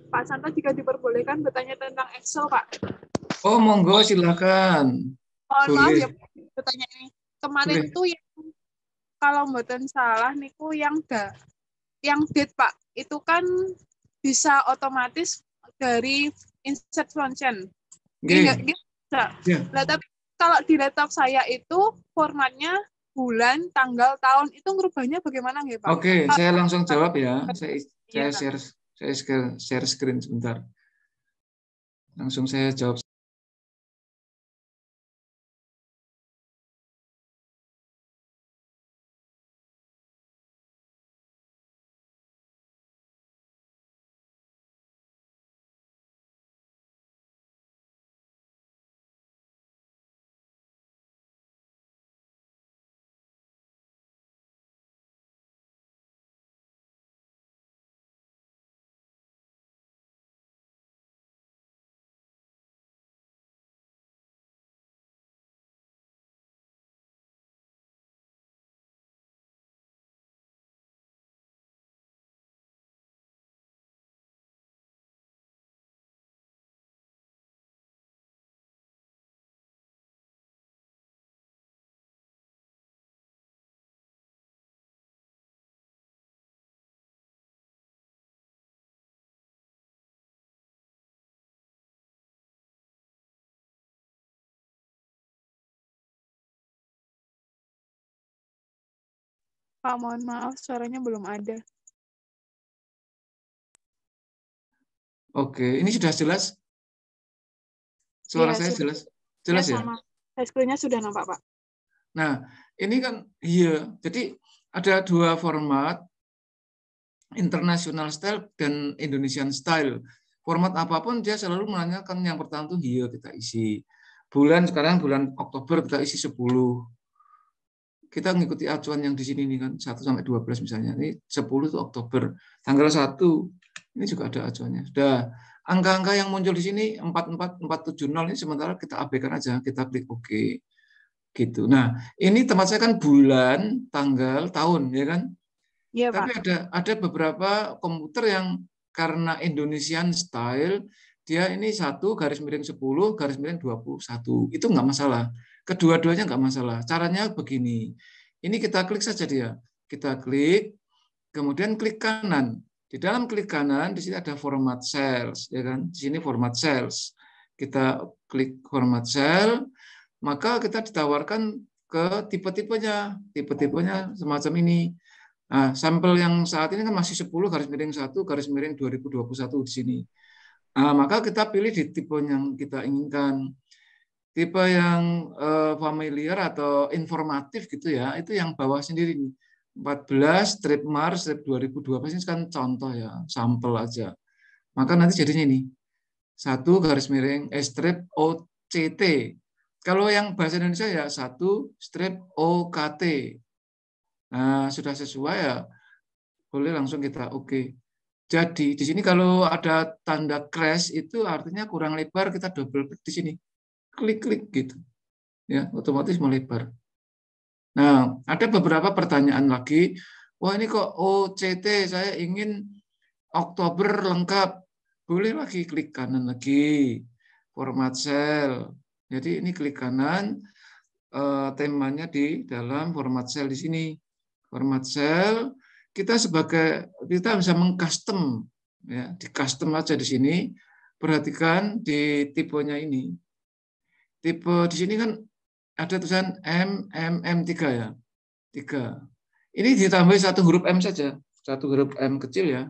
Pak Santo jika diperbolehkan bertanya tentang Excel, Pak. Oh, monggo silakan. Mohon maaf Boleh, ya, Pak, bertanya ini. Kemarin boleh. tuh yang kalau mboten salah niku yang date, Pak. Itu kan bisa otomatis dari insert function. Nggak Oke. bisa. Ya. Nah, tapi kalau di laptop saya itu formatnya bulan, tanggal, tahun itu ngerubahnya bagaimana nggih, Pak? Oke, saya langsung jawab ya. Saya Iya. share screen sebentar. Langsung saya jawab. Pak, mohon maaf, suaranya belum ada. Oke, ini sudah jelas. Suara Iya, saya sudah. jelas. Ya, Jelas ya? sama. Screen-nya sudah nampak, Pak. Nah, ini kan iya. Jadi ada dua format, international style dan Indonesian style. Format apapun dia selalu menanyakan yang pertama tuh iya kita isi. Bulan sekarang bulan Oktober kita isi 10. Kita mengikuti acuan yang di sini nih kan 1 sampai 12 misalnya. Ini 10 itu Oktober. Tanggal 1 ini juga ada acuannya. Sudah angka-angka yang muncul di sini 44470 ini sementara kita abaikan aja, kita klik OK gitu. Nah, ini tempat saya kan bulan, tanggal, tahun ya kan. Iya, Tapi Pak. ada beberapa komputer yang karena Indonesian style dia ini 1 garis miring 10 garis miring 21 itu nggak masalah. Kedua-duanya nggak masalah. Caranya begini. Ini kita klik saja dia. Kita klik, kemudian klik kanan. Di dalam klik kanan di sini ada format cells, ya kan? Di sini format cells. Kita klik format cell, maka kita ditawarkan ke tipe-tipenya. Tipe-tipenya semacam ini. Nah, sampel yang saat ini kan masih 10 garis miring 1 garis miring 2021 di sini. Nah, maka kita pilih di tipe yang kita inginkan. Tipe yang familiar atau informatif gitu ya, itu yang bawah sendiri nih. 14 strip Mars strip 2012 ini kan contoh ya, sampel aja. Maka nanti jadinya ini 1 garis miring strip OCT. Kalau yang bahasa Indonesia ya 1 strip OKT. Nah, sudah sesuai ya, boleh langsung kita oke. Jadi di sini kalau ada tanda crash itu artinya kurang lebar, kita double klik di sini. Klik-klik gitu. Ya, otomatis melebar. Nah, ada beberapa pertanyaan lagi. Wah, ini kok OCT saya ingin Oktober lengkap. Boleh lagi klik kanan lagi. Format cell. Jadi ini klik kanan, temanya di dalam format cell di sini. Format cell, kita bisa mengcustom ya, di custom aja di sini. Perhatikan di tipenya ini. Tipe di sini kan ada tulisan MMM3 ya. 3. Ini ditambah satu huruf M saja. Satu huruf M kecil ya.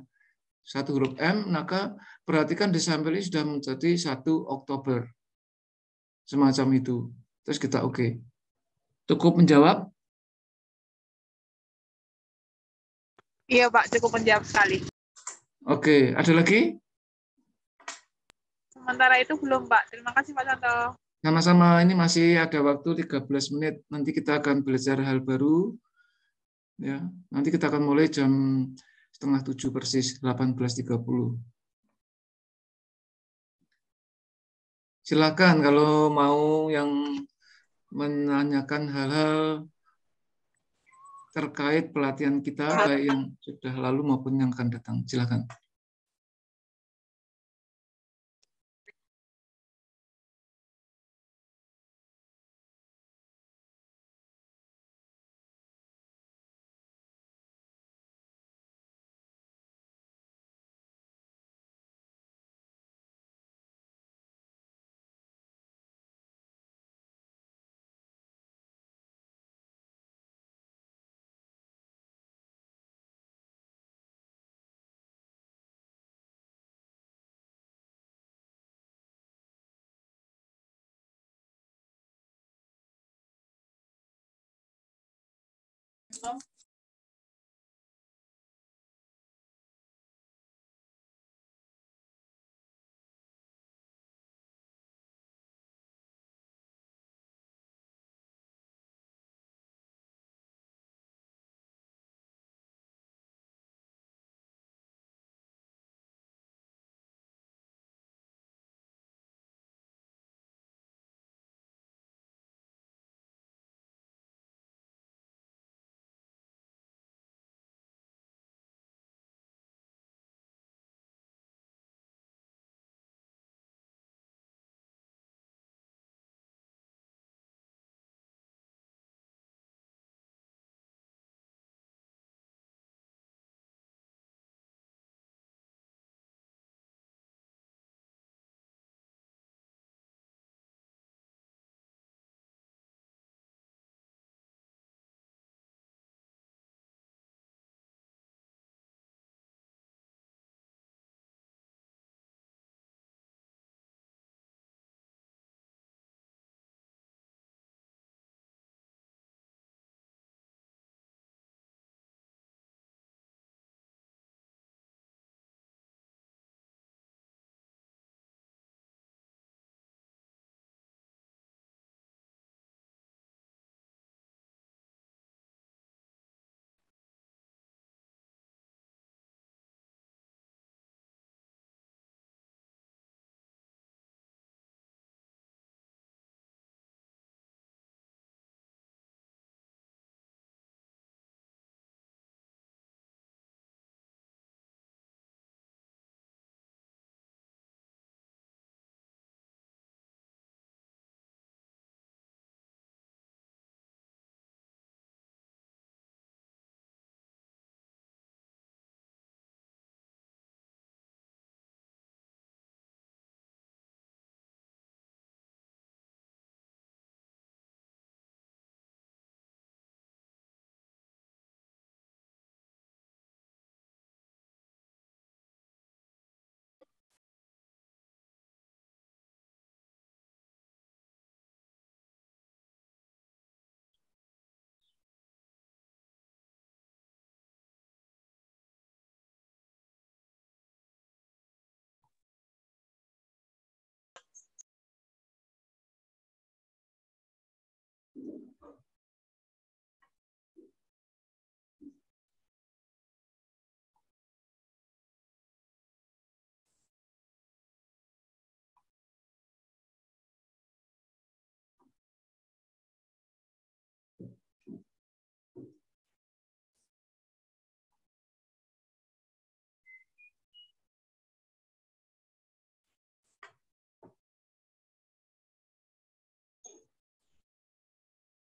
Satu huruf M, maka perhatikan di sampel ini sudah menjadi 1 Oktober. Semacam itu. Terus kita oke. Cukup menjawab? Iya, Pak. Cukup menjawab sekali. Oke, ada lagi? Sementara itu belum, Pak. Terima kasih, Pak Santo. Sama-sama, ini masih ada waktu 13 menit. Nanti kita akan belajar hal baru. Ya, nanti kita akan mulai jam setengah 7 persis, 18.30. Silakan kalau mau yang menanyakan hal-hal terkait pelatihan kita, baik yang sudah lalu maupun yang akan datang. Silakan.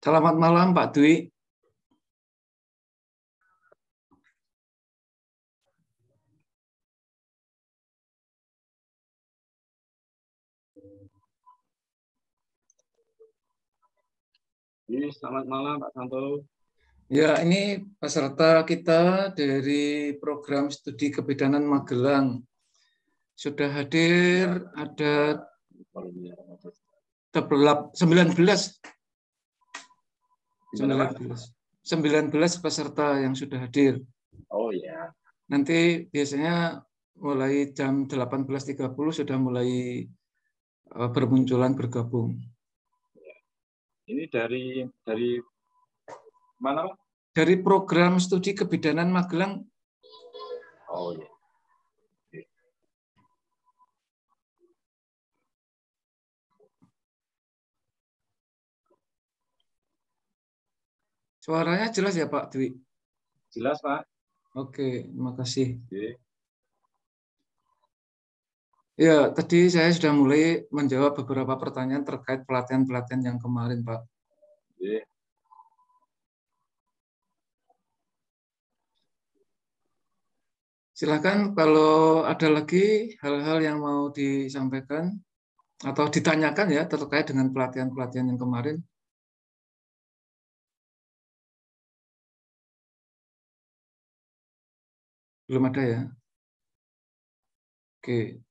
Selamat malam Pak Dwi. Selamat malam Pak Santo. Ya, ini peserta kita dari program studi kebidanan Magelang. Sudah hadir ada 19 peserta yang sudah hadir. Oh ya. Nanti biasanya mulai jam 18.30 sudah mulai bermunculan bergabung. Ini dari mana Pak? Dari program studi kebidanan Magelang. Oh ya. Suaranya jelas ya Pak Dwi? Jelas Pak. Oke, terima kasih. Oke. Ya, tadi saya sudah mulai menjawab beberapa pertanyaan terkait pelatihan-pelatihan yang kemarin, Pak. Oke. Silakan kalau ada lagi hal-hal yang mau disampaikan atau ditanyakan ya terkait dengan pelatihan-pelatihan yang kemarin. Belum ada ya? Oke.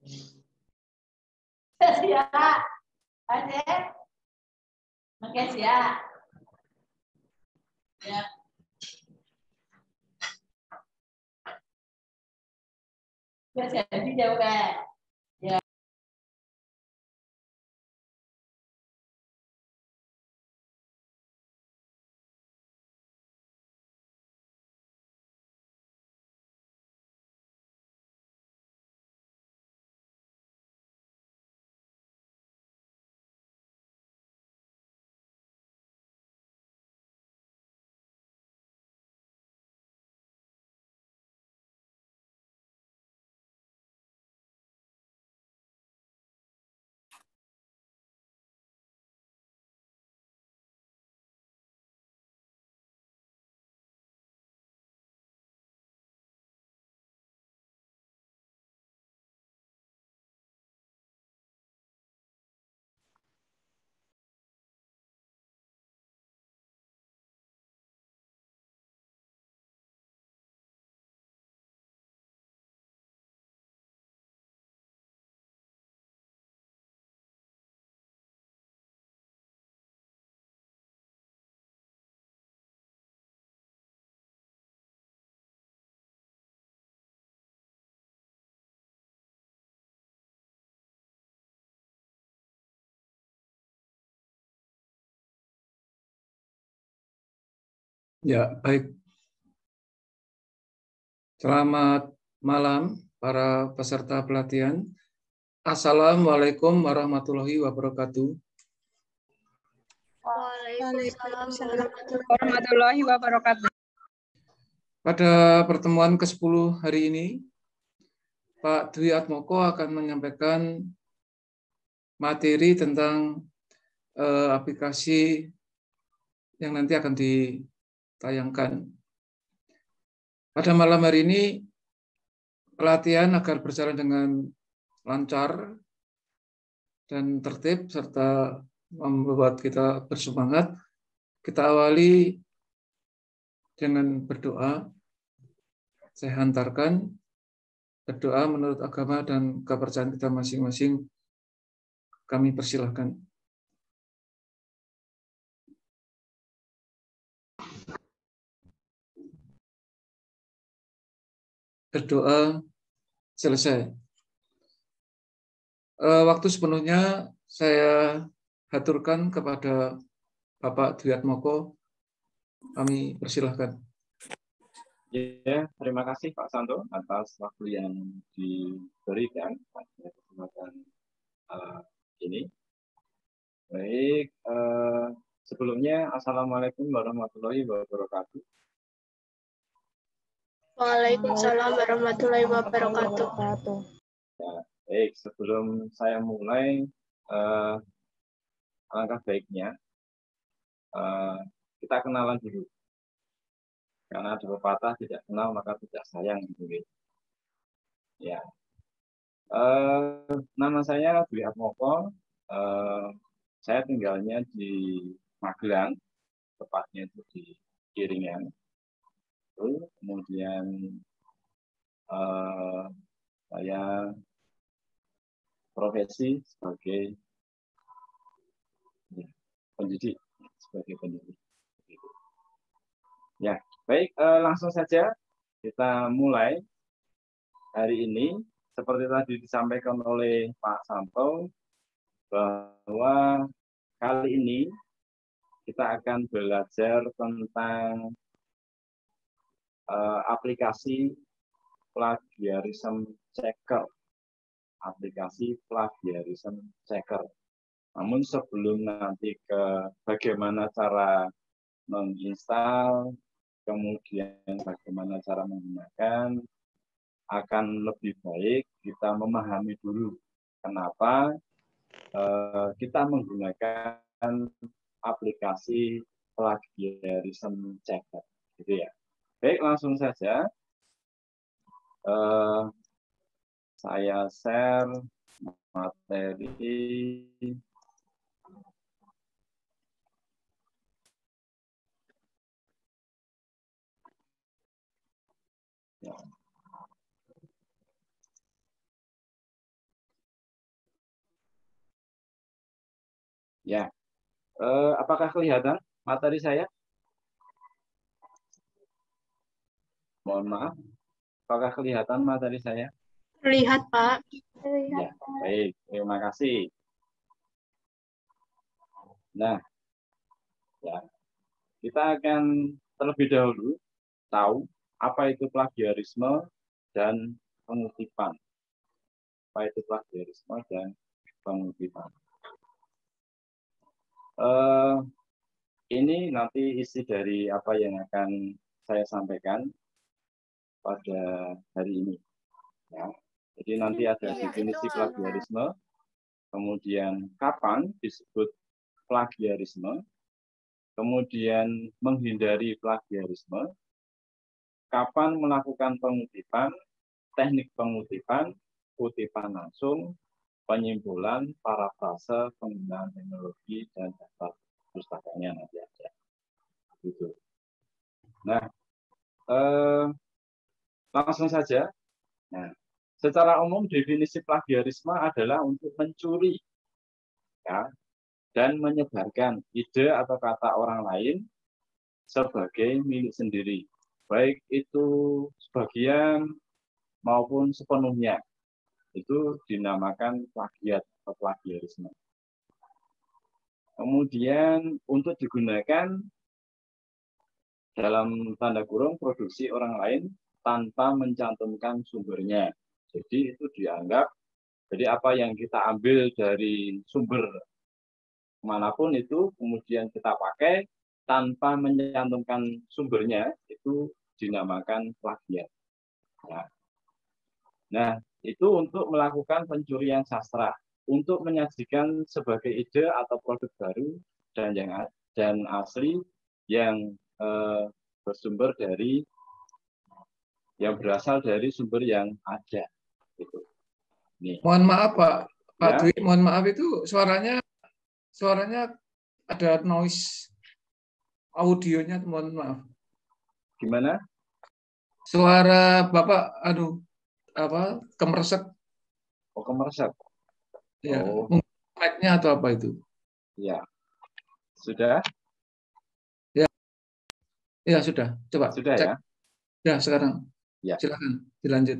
Ya, ada. Makasih ya. Ya. Ya, jadi jauh kan. Ya. Ya, baik. Selamat malam para peserta pelatihan. Assalamualaikum warahmatullahi wabarakatuh. Waalaikumsalam warahmatullahi wabarakatuh. Pada pertemuan ke-10 hari ini, Pak Dwi Atmoko akan menyampaikan materi tentang aplikasi yang nanti akan ditayangkan. Pada malam hari ini, pelatihan agar berjalan dengan lancar dan tertib, serta membuat kita bersemangat. Kita awali dengan berdoa. Saya hantarkan berdoa menurut agama dan kepercayaan kita masing-masing. Kami persilahkan. Berdoa selesai. Waktu sepenuhnya saya haturkan kepada Bapak Dwi Atmoko. Kami persilahkan. Ya, terima kasih Pak Santo atas waktu yang diberikan pada kesempatan ini. Baik, sebelumnya Assalamualaikum warahmatullahi wabarakatuh. Waalaikumsalam warahmatullahi wabarakatuh. Ya, baik, sebelum saya mulai, alangkah baiknya kita kenalan dulu. Karena ada pepatah tidak kenal maka tidak sayang. Gitu. Ya, nama saya Dwi Atmoko. Saya tinggalnya di Magelang, tepatnya itu di Kiringan. Kemudian saya profesi sebagai pendidik, Ya, baik, langsung saja kita mulai hari ini. Seperti tadi disampaikan oleh Pak Santo, bahwa kali ini kita akan belajar tentang aplikasi plagiarism checker. Aplikasi plagiarism checker. Namun sebelum nanti ke bagaimana cara menginstal, kemudian bagaimana cara menggunakan, akan lebih baik kita memahami dulu kenapa kita menggunakan aplikasi plagiarism checker, gitu ya. Baik, langsung saja saya share materi. Ya. Ya, apakah kelihatan materi saya? Mohon maaf, apakah kelihatan materi saya? Terlihat, Pak. Ya, baik, terima kasih. Nah, ya, kita akan terlebih dahulu tahu apa itu plagiarisme dan pengutipan. Apa itu plagiarisme dan pengutipan. Ini nanti isi dari apa yang akan saya sampaikan pada hari ini. Ya. Jadi nanti ada definisi plagiarisme, kemudian kapan disebut plagiarisme, kemudian menghindari plagiarisme, kapan melakukan pengutipan, teknik pengutipan, kutipan langsung, penyimpulan, parafrase, penggunaan teknologi, dan daftar pustakanya nanti ada. Gitu. Nah, langsung saja. Nah, secara umum definisi plagiarisme adalah untuk mencuri, ya, dan menyebarkan ide atau kata orang lain sebagai milik sendiri, baik itu sebagian maupun sepenuhnya. Itu dinamakan plagiat atau plagiarisme. Kemudian untuk digunakan dalam tanda kurung produksi orang lain tanpa mencantumkan sumbernya. Jadi itu dianggap, jadi apa yang kita ambil dari sumber manapun itu kemudian kita pakai tanpa mencantumkan sumbernya, itu dinamakan plagiat. Nah, itu untuk melakukan pencurian sastra, untuk menyajikan sebagai ide atau produk baru dan asli yang bersumber dari yang berasal dari sumber yang ada. Gitu. Nih. Mohon maaf Pak Ya. Dwi, mohon maaf itu suaranya ada noise audionya, mohon maaf. Gimana? Suara Bapak kemeresek. Oh, kemeresek. Ya, oh. Mic-nya atau apa itu? Ya. Sudah? Ya, sudah. Coba sudah cek. Ya. Ya, sekarang. Ya. Silakan dilanjut.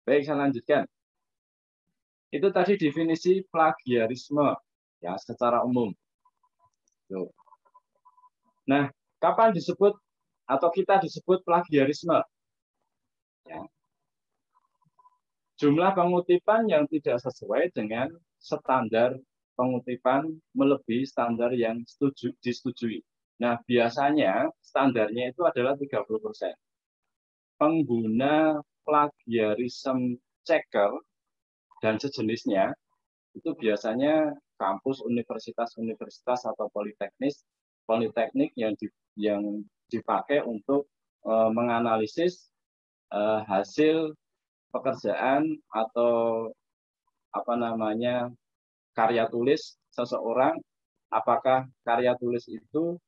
Baik, saya lanjutkan. Itu tadi definisi plagiarisme ya secara umum. Tuh. Nah, kapan disebut atau kita disebut plagiarisme? Ya. Jumlah pengutipan yang tidak sesuai dengan standar pengutipan melebihi standar yang disetujui. Nah, biasanya standarnya itu adalah 30%. Pengguna plagiarism checker dan sejenisnya itu biasanya kampus, universitas atau politeknik yang dipakai untuk menganalisis hasil pekerjaan atau karya tulis seseorang, apakah karya tulis itu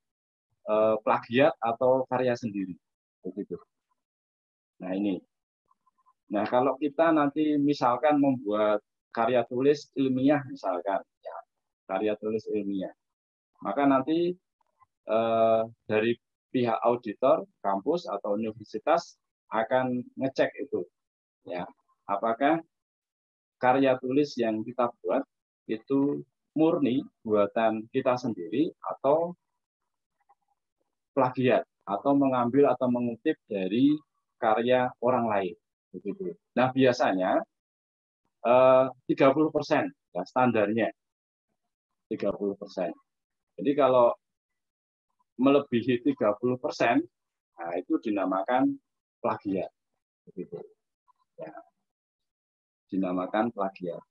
plagiat atau karya sendiri, begitu. Nah ini. Nah kalau kita nanti misalkan membuat karya tulis ilmiah misalkan, ya, karya tulis ilmiah, maka nanti dari pihak auditor kampus atau universitas akan ngecek itu, ya, apakah karya tulis yang kita buat itu murni buatan kita sendiri atau plagiat atau mengambil atau mengutip dari karya orang lain, begitu. Nah biasanya 30% ya, standarnya 30%. Jadi kalau melebihi 30%, nah itu dinamakan plagiat, begitu. Ya. Dinamakan plagiat.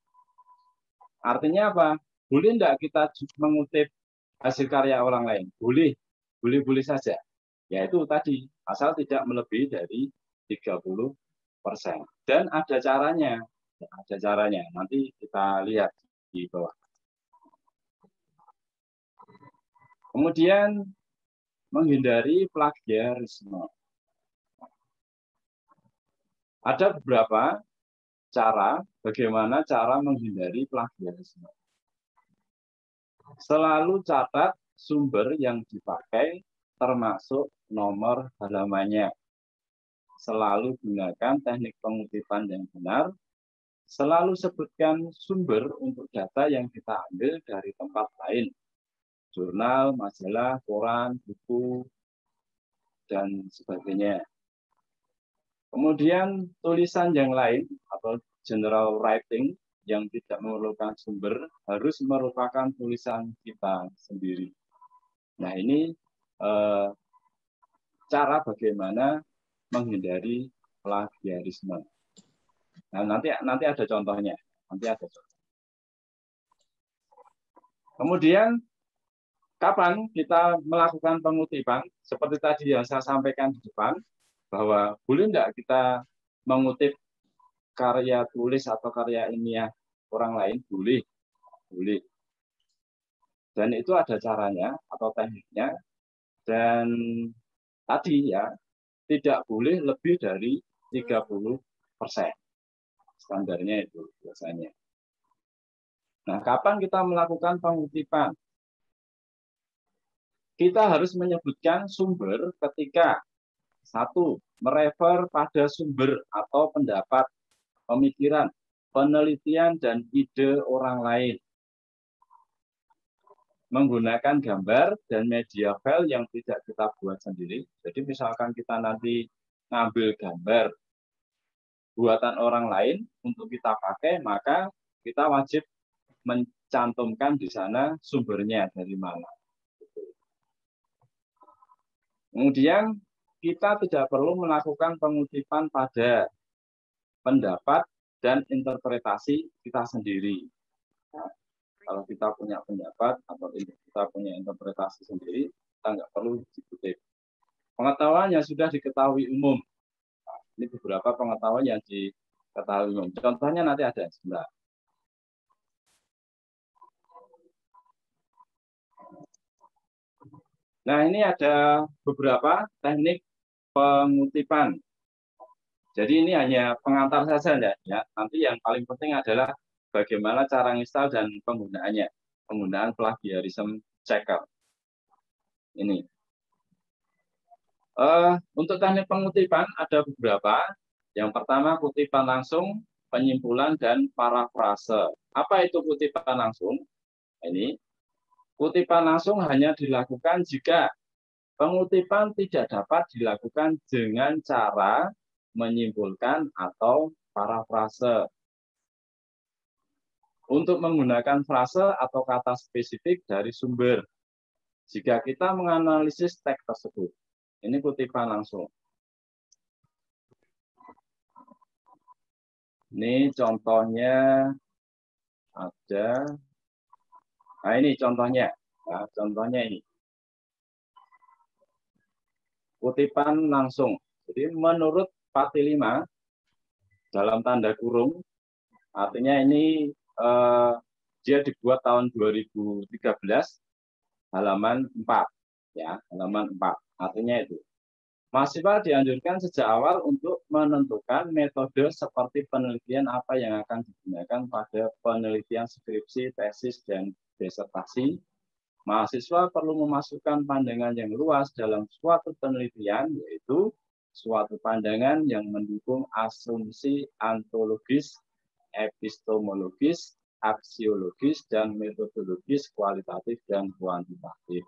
Artinya apa? Boleh enggak kita mengutip hasil karya orang lain? Boleh, boleh saja. Yaitu tadi, asal tidak melebihi dari 30%. Dan ada caranya. Ada caranya. Nanti kita lihat di bawah. Kemudian menghindari plagiarisme. Ada beberapa cara bagaimana cara menghindari plagiarisme. Selalu catat sumber yang dipakai termasuk nomor halamannya. Selalu gunakan teknik pengutipan yang benar. Selalu sebutkan sumber untuk data yang kita ambil dari tempat lain. Jurnal, majalah, koran, buku, dan sebagainya. Kemudian tulisan yang lain atau general writing yang tidak memerlukan sumber harus merupakan tulisan kita sendiri. Nah, ini cara bagaimana menghindari plagiarisme. Nah, nanti ada contohnya. Kemudian kapan kita melakukan pengutipan? Seperti tadi yang saya sampaikan di depan, bahwa boleh enggak kita mengutip karya tulis atau karya ilmiah orang lain? Boleh. Dan itu ada caranya atau tekniknya. Dan tadi ya, tidak boleh lebih dari 30%. Standarnya itu biasanya. Nah, kapan kita melakukan pengutipan? Kita harus menyebutkan sumber ketika 1. Merefer pada sumber atau pendapat, pemikiran, penelitian, dan ide orang lain. Menggunakan gambar dan media file yang tidak kita buat sendiri. Jadi misalkan kita nanti ngambil gambar buatan orang lain untuk kita pakai, maka kita wajib mencantumkan di sana sumbernya dari mana. Kemudian kita tidak perlu melakukan pengutipan pada pendapat dan interpretasi kita sendiri. Nah, kalau kita punya pendapat atau kita punya interpretasi sendiri, kita nggak perlu dikutip. Pengetahuan yang sudah diketahui umum. Nah, ini beberapa pengetahuan yang diketahui umum. Contohnya nanti ada sebentar. Nah, ini ada beberapa teknik pengutipan. Jadi ini hanya pengantar saja ya. Nanti yang paling penting adalah bagaimana cara install dan penggunaannya. Penggunaan plagiarism checker. Ini. Untuk teknik pengutipan ada beberapa. Yang pertama kutipan langsung, penyimpulan, dan parafrase. Apa itu kutipan langsung? Ini. Kutipan langsung hanya dilakukan jika pengutipan tidak dapat dilakukan dengan cara menyimpulkan atau parafrase. Untuk menggunakan frase atau kata spesifik dari sumber. Jika kita menganalisis teks tersebut. Ini kutipan langsung. Ini contohnya ada. Nah, ini contohnya. Nah, contohnya ini. Kutipan langsung. Jadi menurut Pati 5 dalam tanda kurung, artinya ini dia dibuat tahun 2013 halaman 4 ya, halaman 4. Artinya itu. Mahasiswa dianjurkan sejak awal untuk menentukan metode seperti penelitian apa yang akan digunakan pada penelitian skripsi, tesis, dan disertasi. Mahasiswa perlu memasukkan pandangan yang luas dalam suatu penelitian, yaitu suatu pandangan yang mendukung asumsi ontologis, epistemologis, aksiologis, dan metodologis, kualitatif, dan kuantitatif.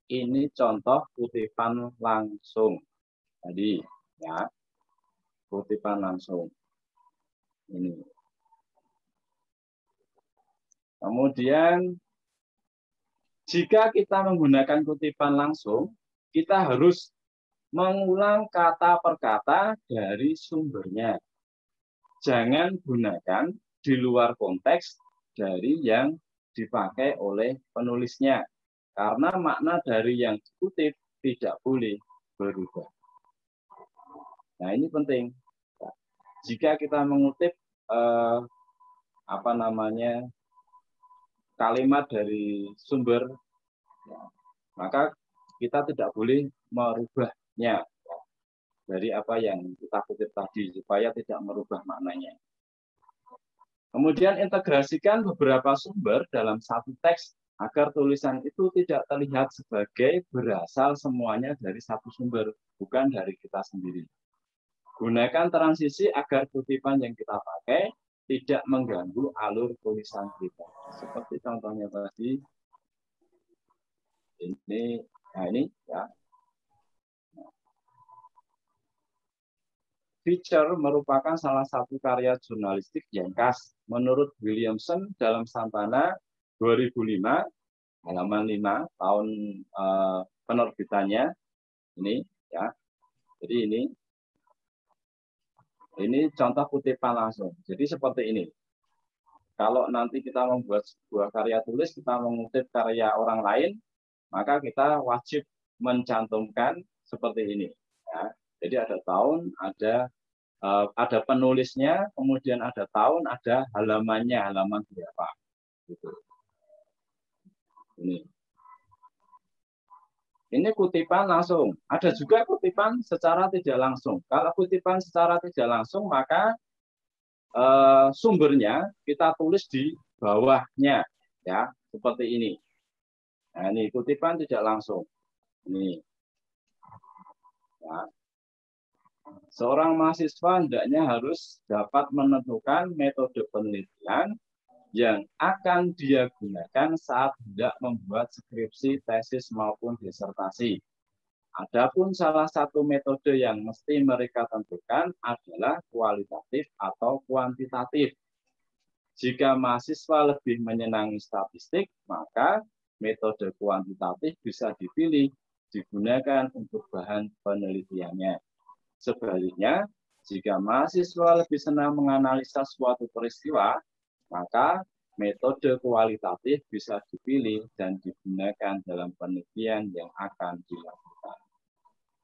Ini contoh kutipan langsung. Tadi, ya, kutipan langsung. Ini. Kemudian, jika kita menggunakan kutipan langsung, kita harus mengulang kata per kata dari sumbernya. Jangan gunakan di luar konteks dari yang dipakai oleh penulisnya. Karena makna dari yang dikutip tidak boleh berubah. Nah, ini penting. Jika kita mengutip kalimat dari sumber, ya, maka kita tidak boleh merubahnya dari apa yang kita kutip tadi supaya tidak merubah maknanya. Kemudian integrasikan beberapa sumber dalam satu teks agar tulisan itu tidak terlihat sebagai berasal semuanya dari satu sumber, bukan dari kita sendiri. Gunakan transisi agar kutipan yang kita pakai tidak mengganggu alur tulisan kita. Seperti contohnya tadi, ini, nah ini ya. Feature merupakan salah satu karya jurnalistik yang khas. Menurut Williamson dalam Santana 2005, halaman 5, tahun penerbitannya, ini ya. Jadi ini contoh kutipan langsung. Jadi seperti ini. Kalau nanti kita membuat sebuah karya tulis, kita mengutip karya orang lain, maka kita wajib mencantumkan seperti ini. Ya. Jadi ada tahun, ada penulisnya, kemudian ada tahun, ada halamannya, halaman berapa. Gitu. Ini kutipan langsung. Ada juga kutipan secara tidak langsung. Kalau kutipan secara tidak langsung, maka sumbernya kita tulis di bawahnya, ya seperti ini. Nah, ini kutipan tidak langsung. Ini. Ya. Seorang mahasiswa hendaknya harus dapat menentukan metode penelitian yang akan dia gunakan saat hendak membuat skripsi, tesis, maupun disertasi. Adapun salah satu metode yang mesti mereka tentukan adalah kualitatif atau kuantitatif. Jika mahasiswa lebih menyenangi statistik, maka metode kuantitatif bisa dipilih, digunakan untuk bahan penelitiannya. Sebaliknya, jika mahasiswa lebih senang menganalisa suatu peristiwa, maka metode kualitatif bisa dipilih dan digunakan dalam penelitian yang akan dilakukan.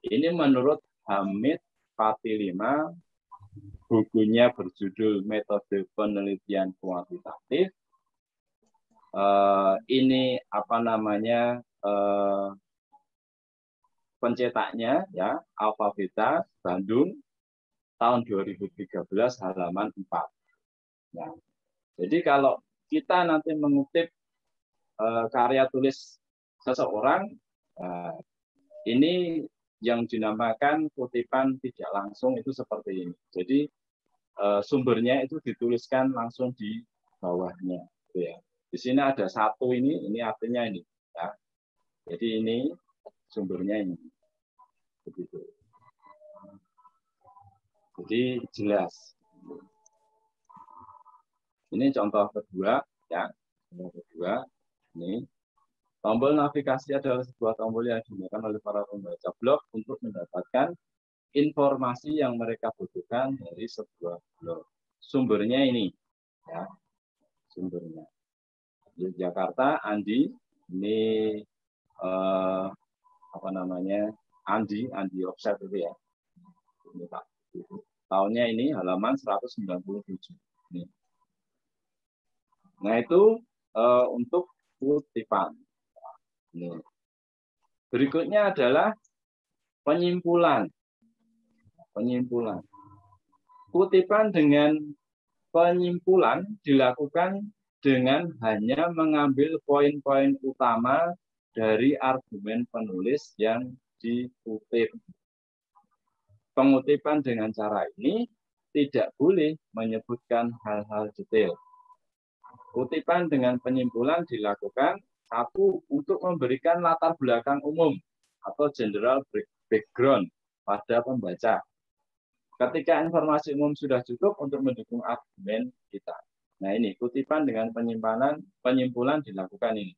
Ini menurut Hamid Fatilima, bukunya berjudul Metode Penelitian Kuantitatif. Ini apa namanya pencetaknya ya, Alpha Beta Bandung tahun 2013 halaman 4. Ya. Jadi kalau kita nanti mengutip karya tulis seseorang, ini yang dinamakan kutipan tidak langsung itu seperti ini. Jadi sumbernya itu dituliskan langsung di bawahnya. Gitu ya. Di sini ada satu ini artinya ini. Ya. Jadi ini sumbernya ini. Begitu. Jadi jelas. Ini contoh kedua, ya. Contoh kedua, ini. Tombol navigasi adalah sebuah tombol yang digunakan oleh para pembaca blog untuk mendapatkan informasi yang mereka butuhkan dari sebuah blog. Sumbernya ini, ya, sumbernya. Yogyakarta, Andi, ini apa namanya, Andi offset itu ya. Ini, Pak. Tahunnya ini halaman 197. Ini. Nah itu untuk kutipan. Berikutnya adalah penyimpulan. Kutipan dengan penyimpulan dilakukan dengan hanya mengambil poin-poin utama dari argumen penulis yang dikutip. Pengutipan dengan cara ini tidak boleh menyebutkan hal-hal detail. Kutipan dengan penyimpulan dilakukan satu, untuk memberikan latar belakang umum atau general background pada pembaca. Ketika informasi umum sudah cukup untuk mendukung argumen kita. Nah ini, kutipan dengan penyimpulan dilakukan ini.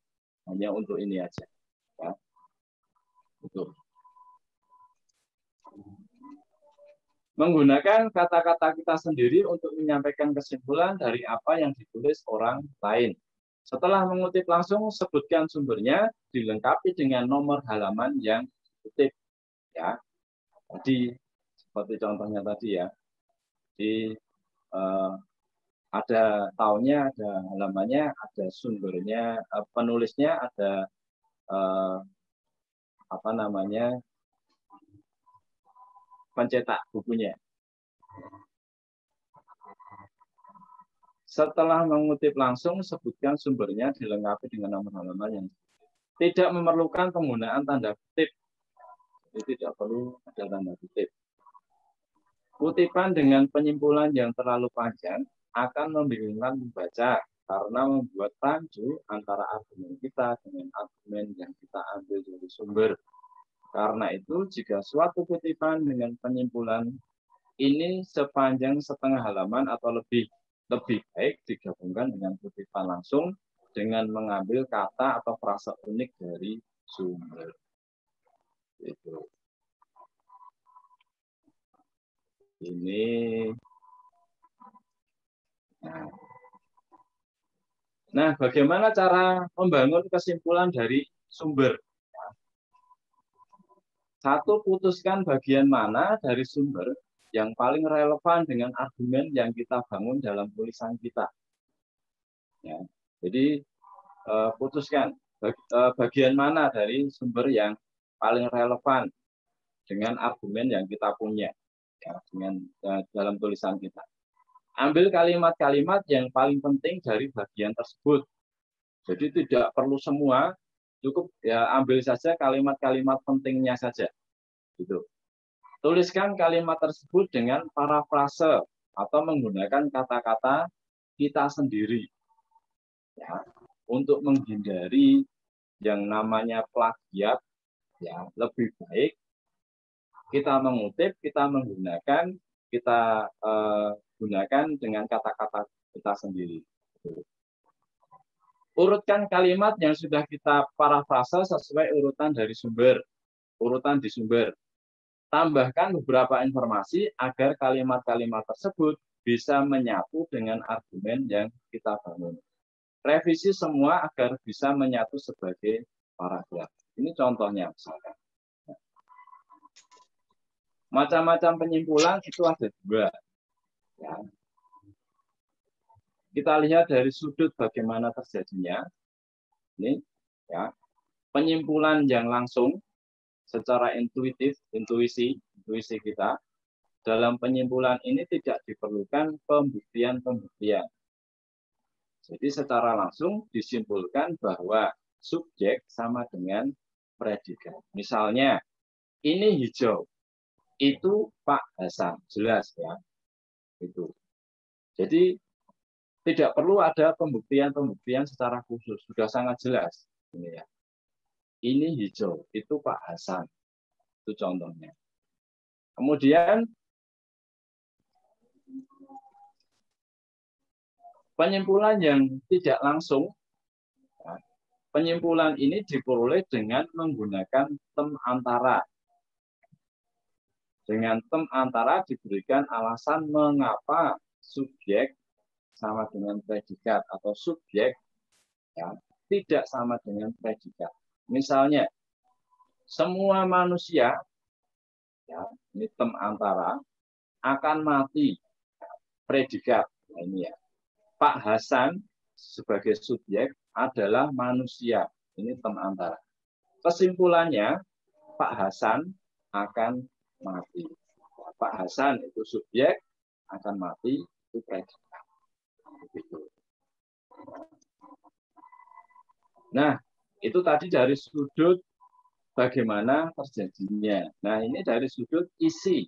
Hanya untuk ini aja. Ya. Betul. Menggunakan kata-kata kita sendiri untuk menyampaikan kesimpulan dari apa yang ditulis orang lain. Setelah mengutip langsung, sebutkan sumbernya, dilengkapi dengan nomor halaman yang dikutip. Ya, jadi seperti contohnya tadi ya, di ada tahunnya, ada halamannya, ada sumbernya, penulisnya, ada apa namanya, pencetak bukunya. Setelah mengutip langsung, sebutkan sumbernya dilengkapi dengan nomor halaman yang tidak memerlukan penggunaan tanda kutip. Jadi tidak perlu ada tanda kutip. Kutipan dengan penyimpulan yang terlalu panjang akan membingungkan pembaca karena membuat rancu antara argumen kita dengan argumen yang kita ambil dari sumber. Karena itu, jika suatu kutipan dengan penyimpulan ini sepanjang setengah halaman atau lebih baik digabungkan dengan kutipan langsung dengan mengambil kata atau frasa unik dari sumber. Itu. Ini. Nah, bagaimana cara membangun kesimpulan dari sumber? Satu, putuskan bagian mana dari sumber yang paling relevan dengan argumen yang kita bangun dalam tulisan kita. Ya, jadi putuskan bagian mana dari sumber yang paling relevan dengan argumen yang kita punya ya, dengan dalam tulisan kita. Ambil kalimat-kalimat yang paling penting dari bagian tersebut. Jadi tidak perlu semua, cukup ya ambil saja kalimat-kalimat pentingnya saja. Gitu. Tuliskan kalimat tersebut dengan parafrase atau menggunakan kata-kata kita sendiri. Ya, untuk menghindari yang namanya plagiat, ya lebih baik kita mengutip, kita menggunakan, kita gunakan dengan kata-kata kita sendiri. Urutkan kalimat yang sudah kita parafrase sesuai urutan dari sumber, urutan di sumber. Tambahkan beberapa informasi agar kalimat-kalimat tersebut bisa menyatu dengan argumen yang kita bangun. Revisi semua agar bisa menyatu sebagai paragraf. Ini contohnya misalkan. Macam-macam penyimpulan itu ada dua. Ya. Kita lihat dari sudut bagaimana terjadinya. Ini, ya, penyimpulan yang langsung secara intuitif, intuisi kita. Dalam penyimpulan ini tidak diperlukan pembuktian-pembuktian. Jadi secara langsung disimpulkan bahwa subjek sama dengan predikat. Misalnya, ini hijau, itu Pak Hasan, jelas ya. Itu. Jadi tidak perlu ada pembuktian-pembuktian secara khusus, sudah sangat jelas. Ini ya. Ini hijau, itu Pak Hasan. Itu contohnya. Kemudian penyimpulan yang tidak langsung, penyimpulan ini diperoleh dengan menggunakan tem antara. Dengan tem antara diberikan alasan mengapa subjek sama dengan predikat atau subjek ya, tidak sama dengan predikat. Misalnya, semua manusia, ya, ini tem antara, akan mati, predikat. Nah, ini ya. Pak Hasan sebagai subjek adalah manusia. Ini tem antara. Kesimpulannya, Pak Hasan akan mati. Pak Hasan itu subjek, akan mati, itu predikat. Begitu. Nah, itu tadi dari sudut bagaimana terjadinya. Nah, ini dari sudut isi,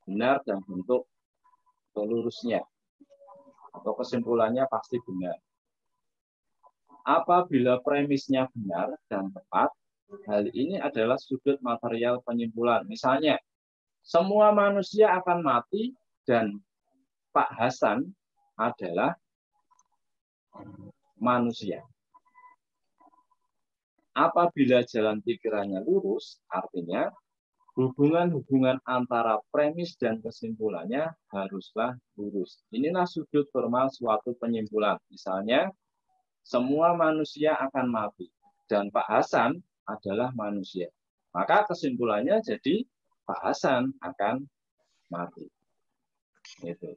benar dan bentuk lurusnya. Atau kesimpulannya pasti benar. Apabila premisnya benar dan tepat, hal ini adalah sudut material penyimpulan. Misalnya, semua manusia akan mati dan Pak Hasan adalah manusia. Apabila jalan pikirannya lurus, artinya hubungan-hubungan antara premis dan kesimpulannya haruslah lurus. Inilah sudut formal suatu penyimpulan. Misalnya, semua manusia akan mati dan Pak Hasan adalah manusia. Maka kesimpulannya jadi Pak Hasan akan mati. Itu.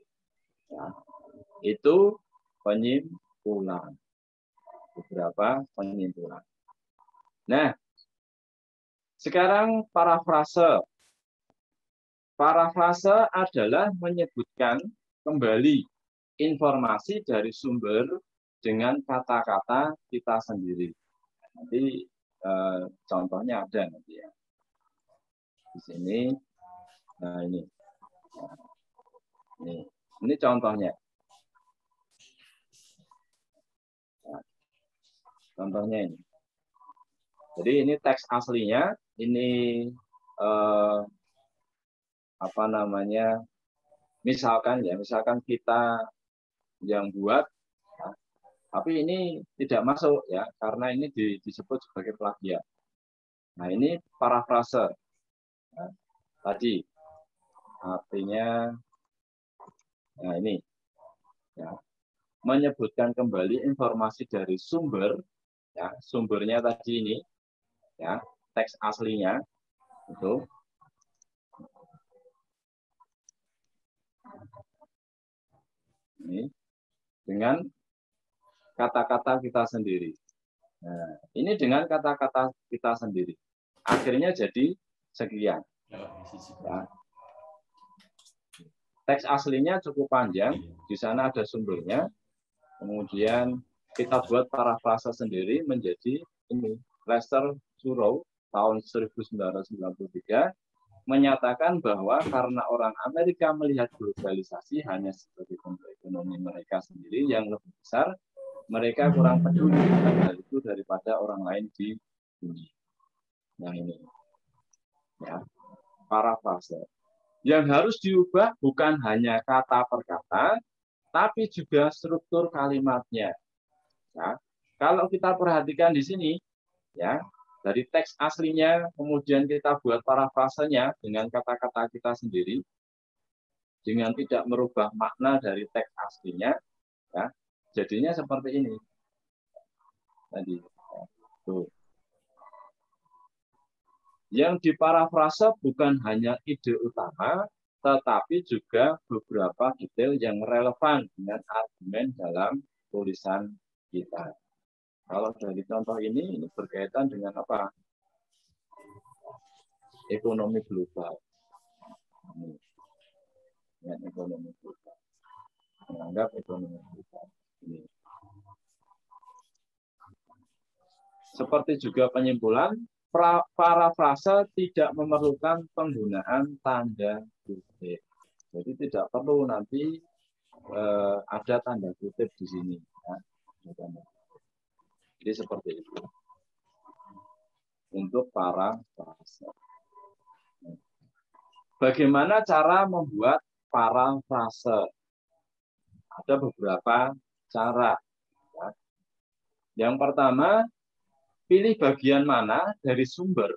Ya. Itu penyimpulan. Beberapa penyimpulan. Nah, sekarang parafrase. Parafrase adalah menyebutkan kembali informasi dari sumber dengan kata-kata kita sendiri. Nanti contohnya ada nanti ya. Di sini, nah ini. Ini contohnya. Nah, contohnya ini. Jadi ini teks aslinya, ini apa namanya? Misalkan kita yang buat, ya, tapi ini tidak masuk ya, karena ini disebut sebagai plagiat. Nah ini parafrase. Nah, tadi artinya, nah ini ya, menyebutkan kembali informasi dari sumber, ya sumbernya tadi ini, ya teks aslinya itu. Ini dengan kata-kata kita sendiri. Nah, ini dengan kata-kata kita sendiri. Akhirnya jadi sekian. Ya. Teks aslinya cukup panjang, di sana ada sumbernya. Kemudian kita buat parafrase sendiri menjadi ini. Lester Surow tahun 1993 menyatakan bahwa karena orang Amerika melihat globalisasi hanya sebagai bentuk ekonomi mereka sendiri yang lebih besar, mereka kurang peduli dengan hal itu daripada orang lain di dunia. Yang ini, ya, parafrase. Yang harus diubah bukan hanya kata per kata, tapi juga struktur kalimatnya. Ya, kalau kita perhatikan di sini, ya. Dari teks aslinya, kemudian kita buat parafrasenya dengan kata-kata kita sendiri, dengan tidak merubah makna dari teks aslinya, ya, jadinya seperti ini. Tadi, tuh. Yang diparafrase bukan hanya ide utama, tetapi juga beberapa detail yang relevan dengan argumen dalam tulisan kita. Kalau dari contoh ini berkaitan dengan apa? Ekonomi global. Dengan ekonomi global. Menganggap ekonomi global. Ini. Seperti juga penyimpulan, parafrase tidak memerlukan penggunaan tanda kutip. Jadi tidak perlu nanti ada tanda kutip di sini. Ya. Jadi seperti itu. Untuk parafrase. Bagaimana cara membuat parafrase? Ada beberapa cara. Ya. Yang pertama, pilih bagian mana dari sumber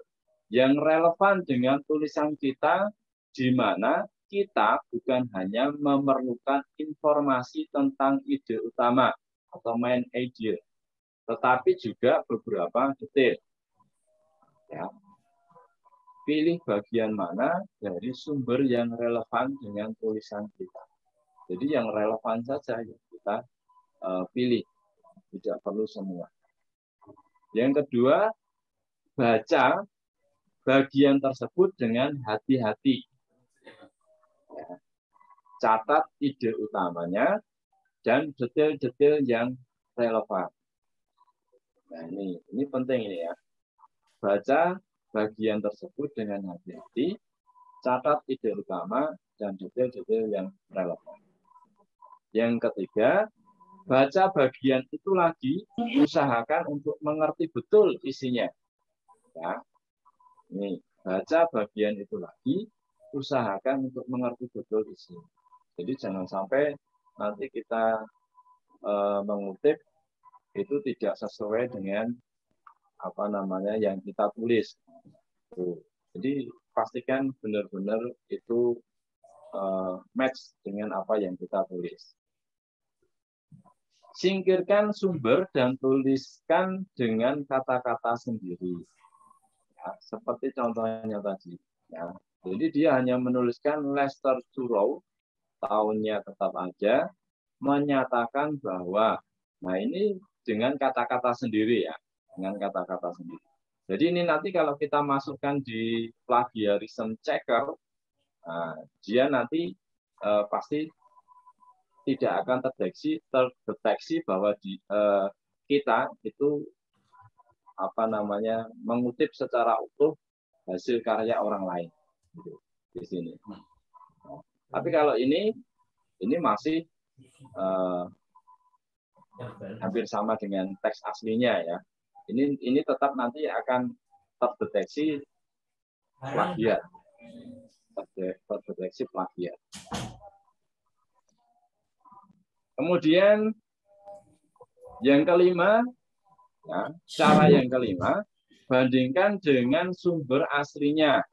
yang relevan dengan tulisan kita, di mana kita bukan hanya memerlukan informasi tentang ide utama atau main idea, tetapi juga beberapa detail. Ya. Pilih bagian mana dari sumber yang relevan dengan tulisan kita. Jadi yang relevan saja yang kita pilih, tidak perlu semua. Yang kedua, baca bagian tersebut dengan hati-hati. Ya. Catat ide utamanya dan detail-detail yang relevan. Nah ini penting ini ya. Baca bagian tersebut dengan hati-hati, catat ide utama dan detail-detail yang relevan. Yang ketiga, baca bagian itu lagi, usahakan untuk mengerti betul isinya. Ya. Ini, baca bagian itu lagi, usahakan untuk mengerti betul isinya. Jadi jangan sampai nanti kita mengutip itu tidak sesuai dengan apa namanya yang kita tulis. Jadi pastikan benar-benar itu match dengan apa yang kita tulis. Singkirkan sumber dan tuliskan dengan kata-kata sendiri. Ya, seperti contohnya tadi. Ya. Jadi dia hanya menuliskan Lester Surow, tahunnya tetap aja, menyatakan bahwa, nah ini dengan kata-kata sendiri ya, dengan kata-kata sendiri. Jadi ini nanti kalau kita masukkan di plagiarism checker, nah, dia nanti pasti tidak akan terdeteksi bahwa kita itu mengutip secara utuh hasil karya orang lain di sini. Tapi kalau ini masih hampir sama dengan teks aslinya ya. Ini tetap nanti akan terdeteksi plagiat. Terdeteksi plagiat. Kemudian yang kelima, ya, cara yang kelima, bandingkan dengan sumber aslinya.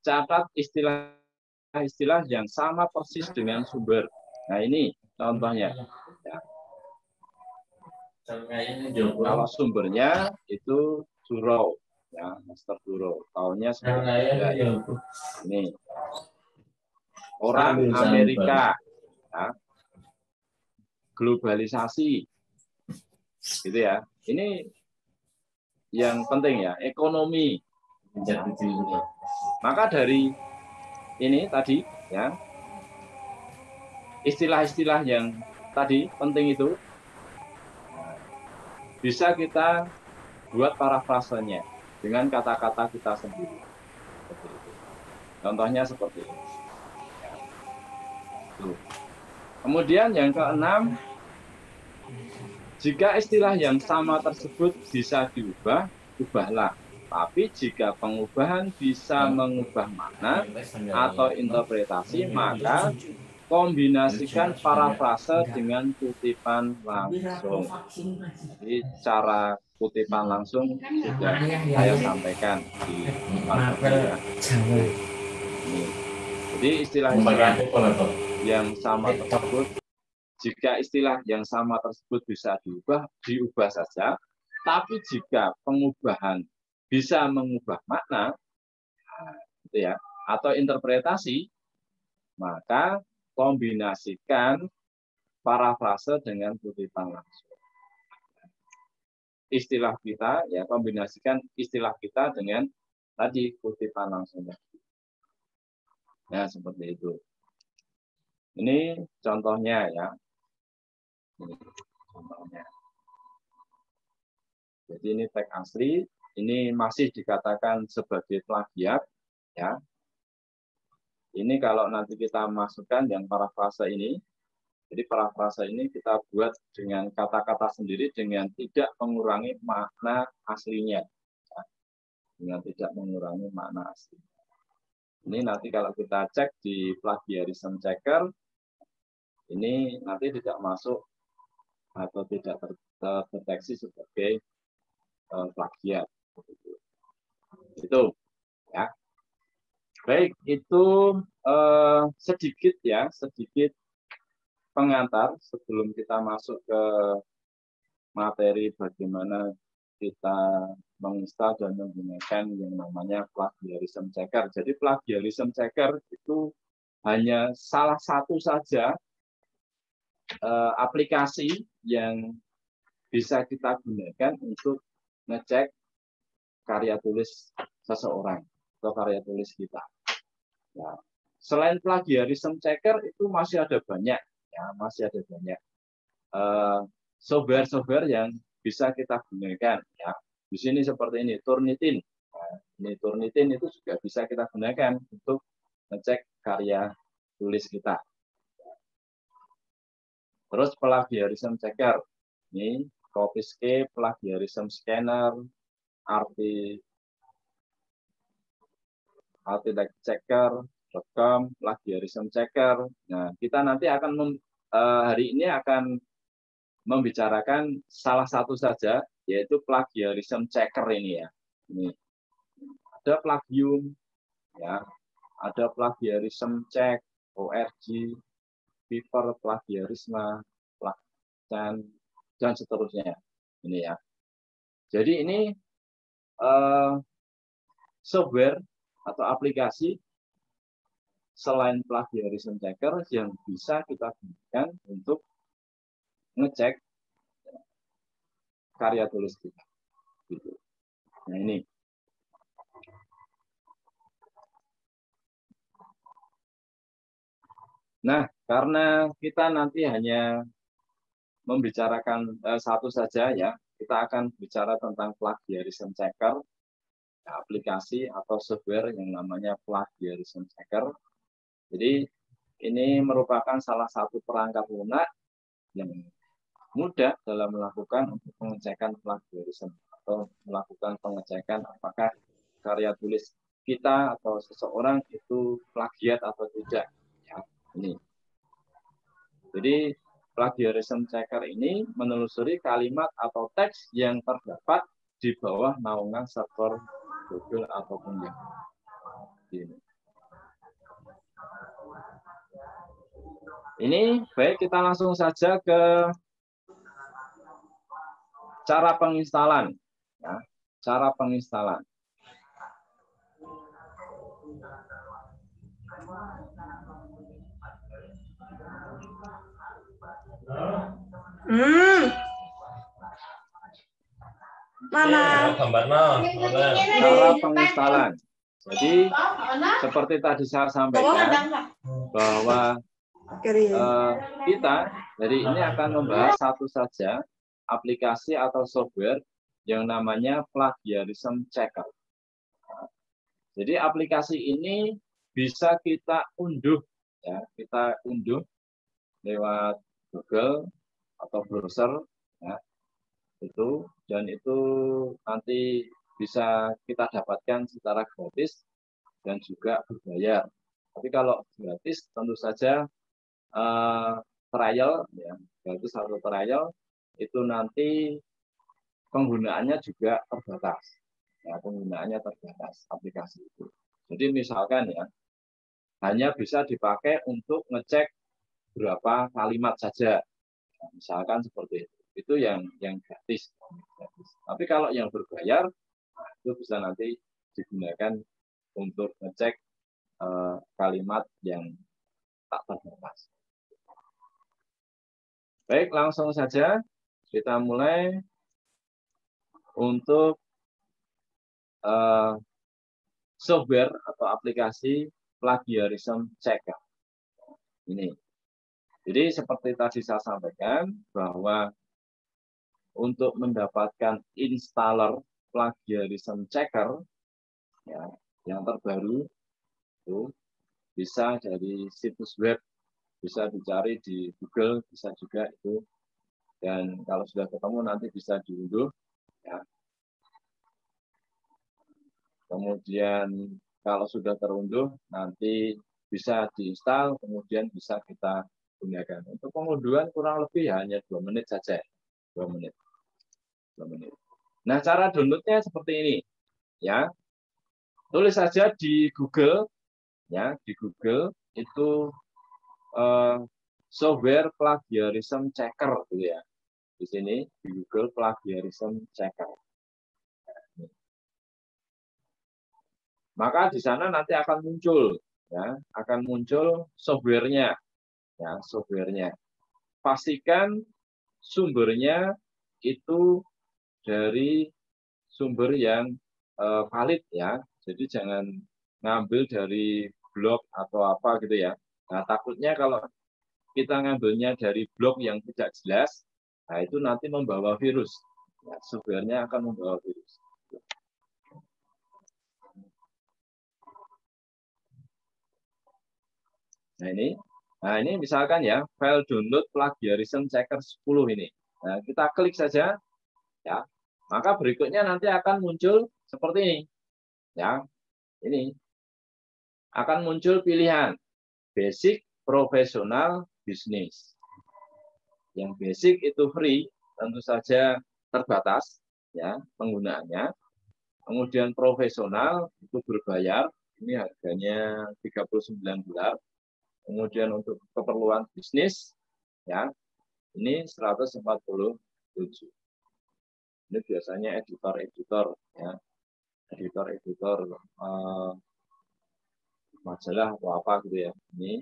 Catat istilah-istilah yang sama persis dengan sumber. Nah ini contohnya. Ya. Kalau sumbernya itu Durau, ya, Master Durau. Tahunnya 1993. Ya. Ini orang Amerika, ya. Globalisasi, gitu ya. Ini yang penting ya, ekonomi. Maka dari ini tadi, ya, istilah-istilah yang tadi penting itu bisa kita buat parafrasenya dengan kata-kata kita sendiri. Seperti itu. Contohnya seperti ini. Kemudian yang keenam, jika istilah yang sama tersebut bisa diubah, ubahlah. Tapi jika pengubahan bisa mengubah makna atau interpretasi, maka kombinasikan parafrase dengan kutipan langsung. Jadi cara kutipan langsung sudah saya sampaikan di depan ya. Jadi istilah-istilah yang sama tersebut, jika istilah yang sama tersebut bisa diubah saja. Tapi jika pengubahan bisa mengubah makna, gitu ya, atau interpretasi, maka kombinasikan parafrase dengan kutipan langsung. Istilah kita, ya, kombinasikan istilah kita dengan tadi kutipan langsung. Ya, seperti itu. Ini contohnya ya. Ini contohnya. Jadi ini teks asli, ini masih dikatakan sebagai plagiat, ya. Ini kalau nanti kita masukkan yang parafrase ini, jadi parafrase ini kita buat dengan kata-kata sendiri dengan tidak mengurangi makna aslinya, ya. Dengan tidak mengurangi makna asli. Ini nanti kalau kita cek di plagiarism checker, ini nanti tidak masuk atau tidak terdeteksi sebagai plagiat. Itu ya. Baik, itu sedikit pengantar sebelum kita masuk ke materi bagaimana kita menginstal dan menggunakan yang namanya plagiarism checker. Jadi plagiarism checker itu hanya salah satu saja aplikasi yang bisa kita gunakan untuk ngecek karya tulis seseorang atau karya tulis kita. Ya. Selain plagiarism checker itu masih ada banyak, ya, masih ada banyak software yang bisa kita gunakan. Ya. Di sini seperti ini, Turnitin. Nah, ini Turnitin itu juga bisa kita gunakan untuk ngecek karya tulis kita. Terus plagiarism checker, ini Copyscape, plagiarism scanner, Artifact checker.com, plagiarism checker. Nah, kita nanti akan hari ini akan membicarakan salah satu saja, yaitu plagiarism checker ini ya. Ini ada Plagium, ya, ada plagiarism check, ORG, Piper, plagiarisme, dan seterusnya. Ini ya. Jadi ini software atau aplikasi selain plagiarism checker yang bisa kita gunakan untuk ngecek karya tulis kita. Gitu. Nah ini. Nah karena kita nanti hanya membicarakan satu saja ya, kita akan bicara tentang plagiarism checker, aplikasi atau software yang namanya plagiarism checker. Jadi ini merupakan salah satu perangkat lunak yang mudah dalam melakukan untuk pengecekan plagiarism atau melakukan pengecekan apakah karya tulis kita atau seseorang itu plagiat atau tidak. Ya, ini. Jadi plagiarism checker ini menelusuri kalimat atau teks yang terdapat di bawah naungan server Google ataupun yang ini. Ini baik, kita langsung saja ke cara penginstalan. Ya, cara penginstalan. Mana? Cara penginstalan. Jadi seperti tadi saya sampaikan bahwa kita dari ini akan membahas satu saja aplikasi atau software yang namanya plagiarism checker. Jadi aplikasi ini bisa kita unduh, ya, kita unduh lewat Google atau browser, ya, itu, dan itu nanti bisa kita dapatkan secara gratis dan juga berbayar. Tapi kalau gratis tentu saja trial, ya, gratis atau trial itu nanti penggunaannya juga terbatas. Ya, penggunaannya terbatas aplikasi itu. Jadi misalkan ya, hanya bisa dipakai untuk ngecek berapa kalimat saja. Nah, misalkan seperti itu. Itu yang gratis. Tapi kalau yang berbayar, nah, itu bisa nanti digunakan untuk ngecek kalimat yang tak terbatas. Baik, langsung saja kita mulai untuk software atau aplikasi plagiarism checker. Ini. Jadi seperti tadi saya sampaikan bahwa untuk mendapatkan installer plagiarism checker, ya, yang terbaru itu bisa dari situs web, bisa dicari di Google, bisa juga itu. Dan kalau sudah ketemu nanti bisa diunduh. Ya. Kemudian kalau sudah terunduh nanti bisa diinstal, kemudian bisa kita gunakan. Untuk pengunduhan kurang lebih hanya 2 menit saja. 2 menit. 2 menit. Nah, cara downloadnya seperti ini. Ya. Tulis saja di Google, ya, di Google itu software plagiarism checker, gitu ya. Di sini di Google plagiarism checker. Maka di sana nanti akan muncul, ya, akan muncul softwarenya, ya, softwarenya. Pastikan sumbernya itu dari sumber yang valid, ya. Jadi jangan ngambil dari blog atau apa gitu ya. Nah, takutnya kalau kita ngambilnya dari blog yang tidak jelas, nah itu nanti membawa virus. Ya, softwarenya akan membawa virus. Nah ini misalkan ya, file download plagiarism checker 10 ini. Nah, kita klik saja, ya. Maka berikutnya nanti akan muncul seperti ini. Ya. Ini akan muncul pilihan basic, profesional, bisnis. Yang basic itu free, tentu saja terbatas, ya, penggunaannya. Kemudian profesional itu berbayar, ini harganya $39. Kemudian untuk keperluan bisnis, ya, ini 147. Ini biasanya editor-editor, ya, editor-editor majalah atau apa gitu ya. Ini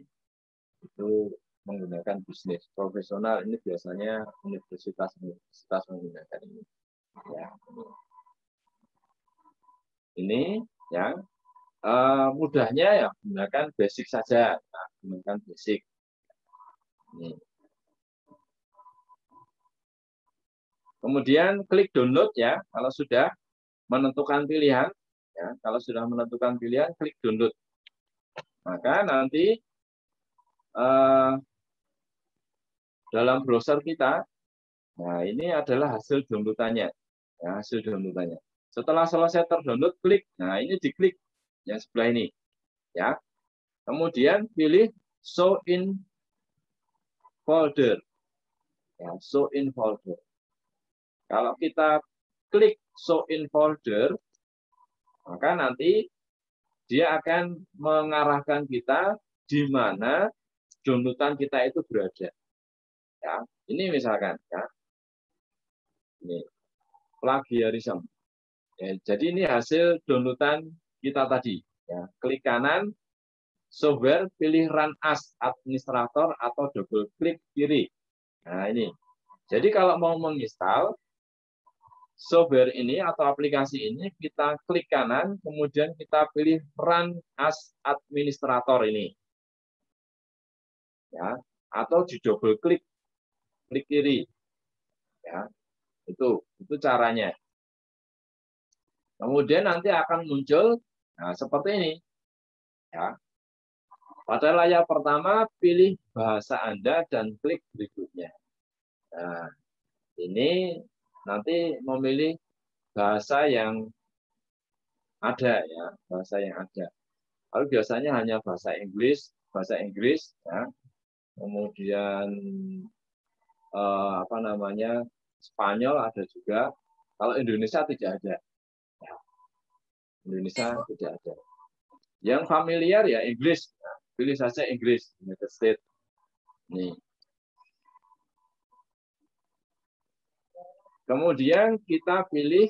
itu menggunakan bisnis. Profesional ini biasanya universitas menggunakan ini. Ya, ini ya. Mudahnya ya gunakan basic saja. Nah, gunakan basic. Ini. Kemudian klik download ya, kalau sudah menentukan pilihan, ya, kalau sudah menentukan pilihan, klik download. Maka nanti dalam browser kita, nah ini adalah hasil downloadannya, ya, hasil downloadannya. Setelah selesai terdownload, klik, nah ini diklik yang sebelah ini, ya. Kemudian pilih show in folder, ya, show in folder. Kalau kita klik show in folder, maka nanti dia akan mengarahkan kita di mana downloadan kita itu berada. Ya, ini misalkan, ya, ini plagiarism. Ya, jadi ini hasil downloadan kita tadi. Ya, klik kanan, software, pilih run as administrator atau double klik kiri. Nah ini. Jadi kalau mau menginstal software ini atau aplikasi ini, kita klik kanan, kemudian kita pilih run as administrator ini. Ya, atau di double klik kiri. Ya, itu caranya. Kemudian nanti akan muncul, nah, seperti ini. Ya. Pada layar pertama, pilih bahasa Anda dan klik berikutnya. Nah, ini nanti memilih bahasa yang ada, ya, bahasa yang ada. Lalu biasanya hanya bahasa Inggris, ya. Kemudian Spanyol ada juga. Kalau Indonesia tidak ada. Indonesia tidak ada. Yang familiar ya Inggris. Pilih saja Inggris, United States. Nih. Kemudian kita pilih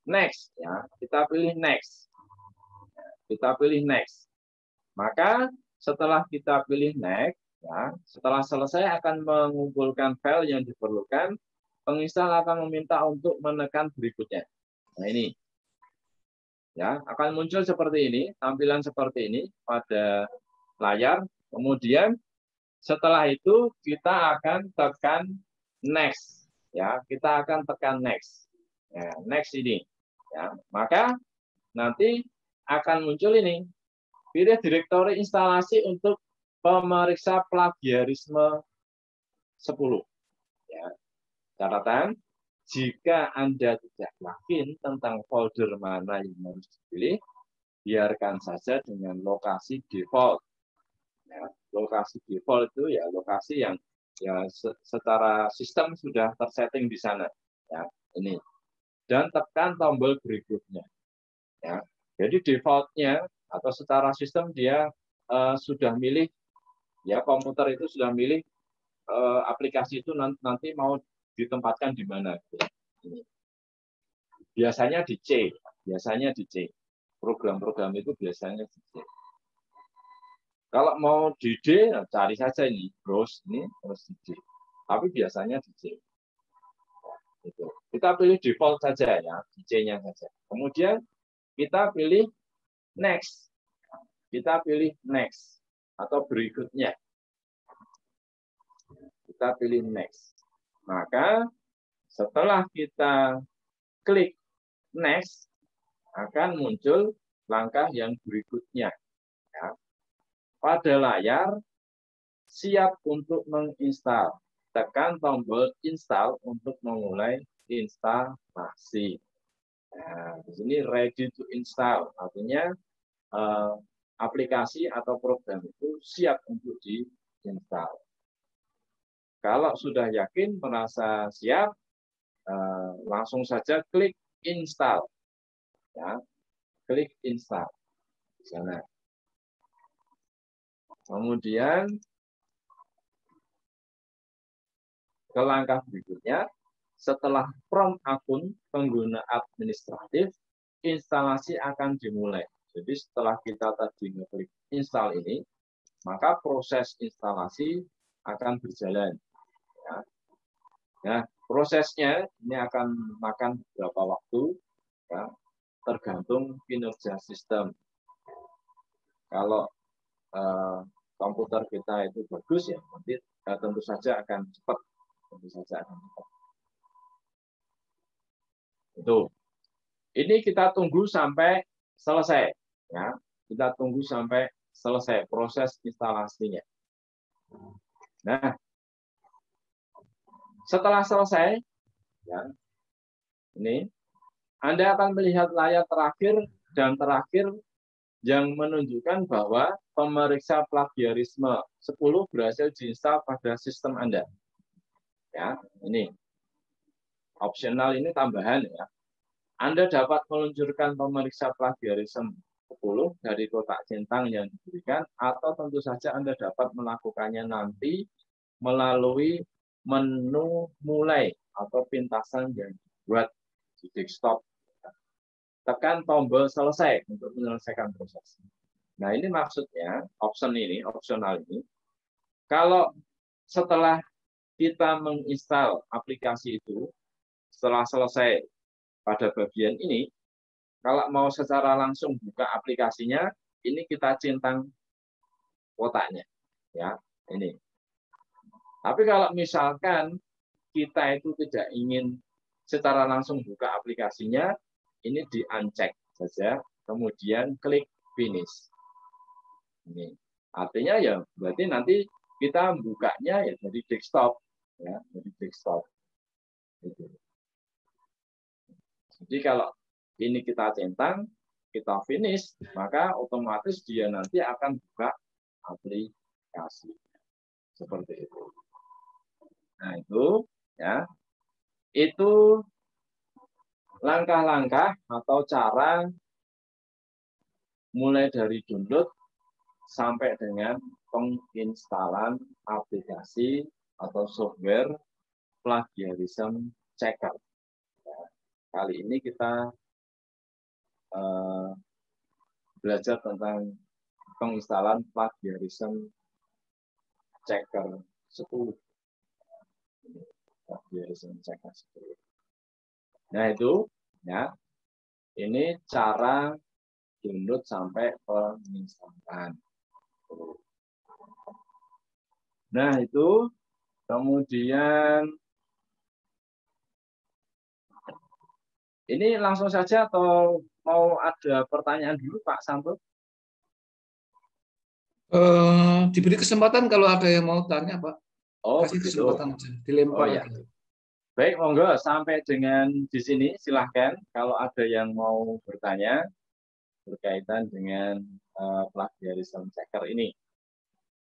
next, ya. Kita pilih next. Kita pilih next. Maka setelah kita pilih next, ya, setelah selesai akan mengumpulkan file yang diperlukan, penginstal akan meminta untuk menekan berikutnya. Nah ini. Ya, akan muncul seperti ini, tampilan seperti ini pada layar. Kemudian setelah itu kita akan tekan next, ya, kita akan tekan next, ya, next ini, ya, maka nanti akan muncul ini, pilih direktori instalasi untuk pemeriksa plagiarisme 10, ya, catatan. Jika Anda tidak yakin tentang folder mana yang harus dipilih, biarkan saja dengan lokasi default. Ya, lokasi default itu ya lokasi yang ya secara sistem sudah tersetting di sana. Ya, ini. Dan tekan tombol berikutnya. Ya, jadi defaultnya atau secara sistem dia sudah milih, ya komputer itu sudah milih aplikasi itu nanti mau ditempatkan di mana. Ini. Biasanya di C, program-program itu biasanya di C. Kalau mau di D, cari saja ini, browse ini terus di D. Tapi biasanya di C. Itu. Kita pilih default saja ya, di C-nya saja. Kemudian kita pilih next. Kita pilih next atau berikutnya. Kita pilih next. Maka setelah kita klik next, akan muncul langkah yang berikutnya. Ya. Pada layar, siap untuk menginstal. Tekan tombol install untuk memulai instalasi. Nah, di sini ready to install, artinya aplikasi atau program itu siap untuk diinstal. Kalau sudah yakin, merasa siap, langsung saja klik install, ya, klik install di sana. Kemudian ke langkah berikutnya, setelah prompt akun pengguna administratif, instalasi akan dimulai. Jadi setelah kita tadi ngeklik install ini, maka proses instalasi akan berjalan. Ya. Nah, prosesnya ini akan makan beberapa waktu, ya, tergantung kinerja sistem. Kalau komputer kita itu bagus ya, nanti tentu saja akan cepat. Tentu saja akan cepat. Itu. Ini kita tunggu sampai selesai. Ya, kita tunggu sampai selesai proses instalasinya. Nah, setelah selesai, ya, ini Anda akan melihat layar terakhir dan terakhir yang menunjukkan bahwa pemeriksa plagiarisme 10 berhasil diinstal pada sistem Anda. Ya, ini opsional, ini tambahan ya. Anda dapat meluncurkan pemeriksa plagiarisme 10 dari kotak centang yang diberikan, atau tentu saja Anda dapat melakukannya nanti melalui menu mulai atau pintasan yang dibuat di desktop. Tekan tombol selesai untuk menyelesaikan proses. Nah, ini maksudnya opsional ini. Kalau setelah kita menginstal aplikasi itu, setelah selesai pada bagian ini, kalau mau secara langsung buka aplikasinya, ini kita centang kotaknya, ya, ini. Tapi kalau misalkan kita itu tidak ingin secara langsung buka aplikasinya, ini di-uncheck saja, kemudian klik finish. Ini artinya ya berarti nanti kita bukanya ya dari desktop, ya, dari desktop. Jadi kalau ini kita centang, kita finish, maka otomatis dia nanti akan buka aplikasi seperti itu. Nah, itu ya, itu langkah-langkah atau cara mulai dari download sampai dengan penginstalan aplikasi atau software plagiarism checker. Kali ini kita belajar tentang penginstalan plagiarism checker 10. Plagiarism checker 10. Nah, itu ya. Ini cara download sampai penginstalan. Nah, itu kemudian ini langsung saja atau mau ada pertanyaan dulu Pak Santo? Diberi kesempatan kalau ada yang mau tanya, Pak. Oh, kasih begitu. kesempatan aja, dilempar. Oh, ya. Baik, monggo sampai dengan di sini silahkan kalau ada yang mau bertanya berkaitan dengan plagiarism checker ini.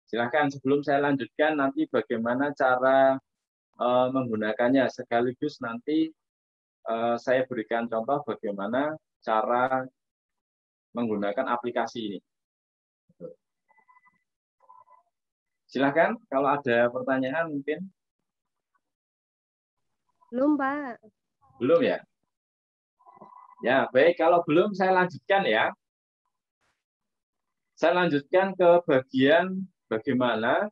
Silahkan, sebelum saya lanjutkan nanti bagaimana cara menggunakannya, sekaligus nanti saya berikan contoh bagaimana cara menggunakan aplikasi ini. Silahkan, kalau ada pertanyaan mungkin. Belum, Pak. Belum ya? Ya, baik. Kalau belum, saya lanjutkan ya. Saya lanjutkan ke bagian bagaimana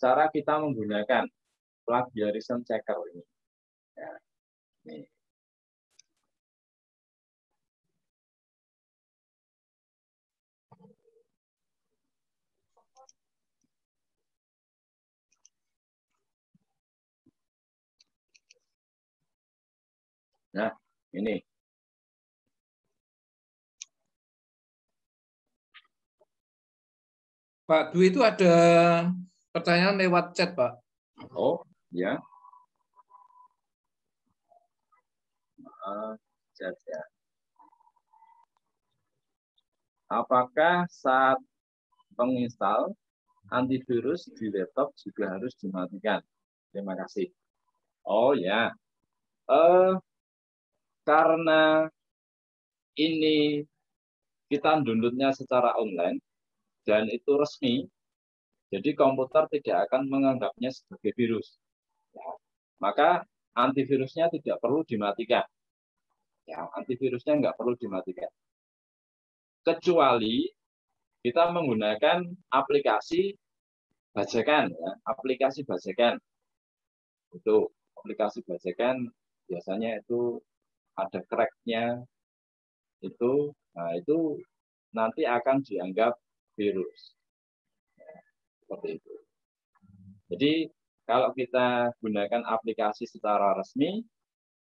cara kita menggunakan plagiarism checker ini. Ya, ini. Nah, ini. Pak Dwi, itu ada pertanyaan lewat chat, Pak. Oh, ya. Chat ya. Apakah saat penginstal antivirus di laptop juga harus dimatikan? Terima kasih. Oh ya. Karena ini kita downloadnya secara online dan itu resmi, jadi komputer tidak akan menganggapnya sebagai virus. Ya, maka antivirusnya tidak perlu dimatikan. Ya, antivirusnya nggak perlu dimatikan. Kecuali kita menggunakan aplikasi bajakan, ya, aplikasi bajakan. Itu aplikasi bajakan biasanya itu ada crack-nya itu, nah itu nanti akan dianggap virus. Seperti itu. Jadi kalau kita gunakan aplikasi secara resmi,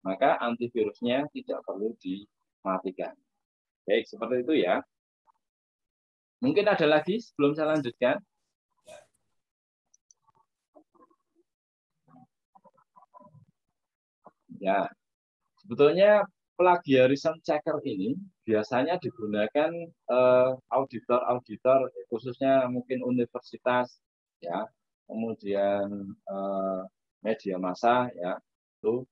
maka antivirusnya tidak perlu dimatikan. Baik, seperti itu ya. Mungkin ada lagi sebelum saya lanjutkan. Ya, sebetulnya plagiarism checker ini biasanya digunakan auditor-auditor, khususnya mungkin universitas, ya, kemudian media massa, ya, itu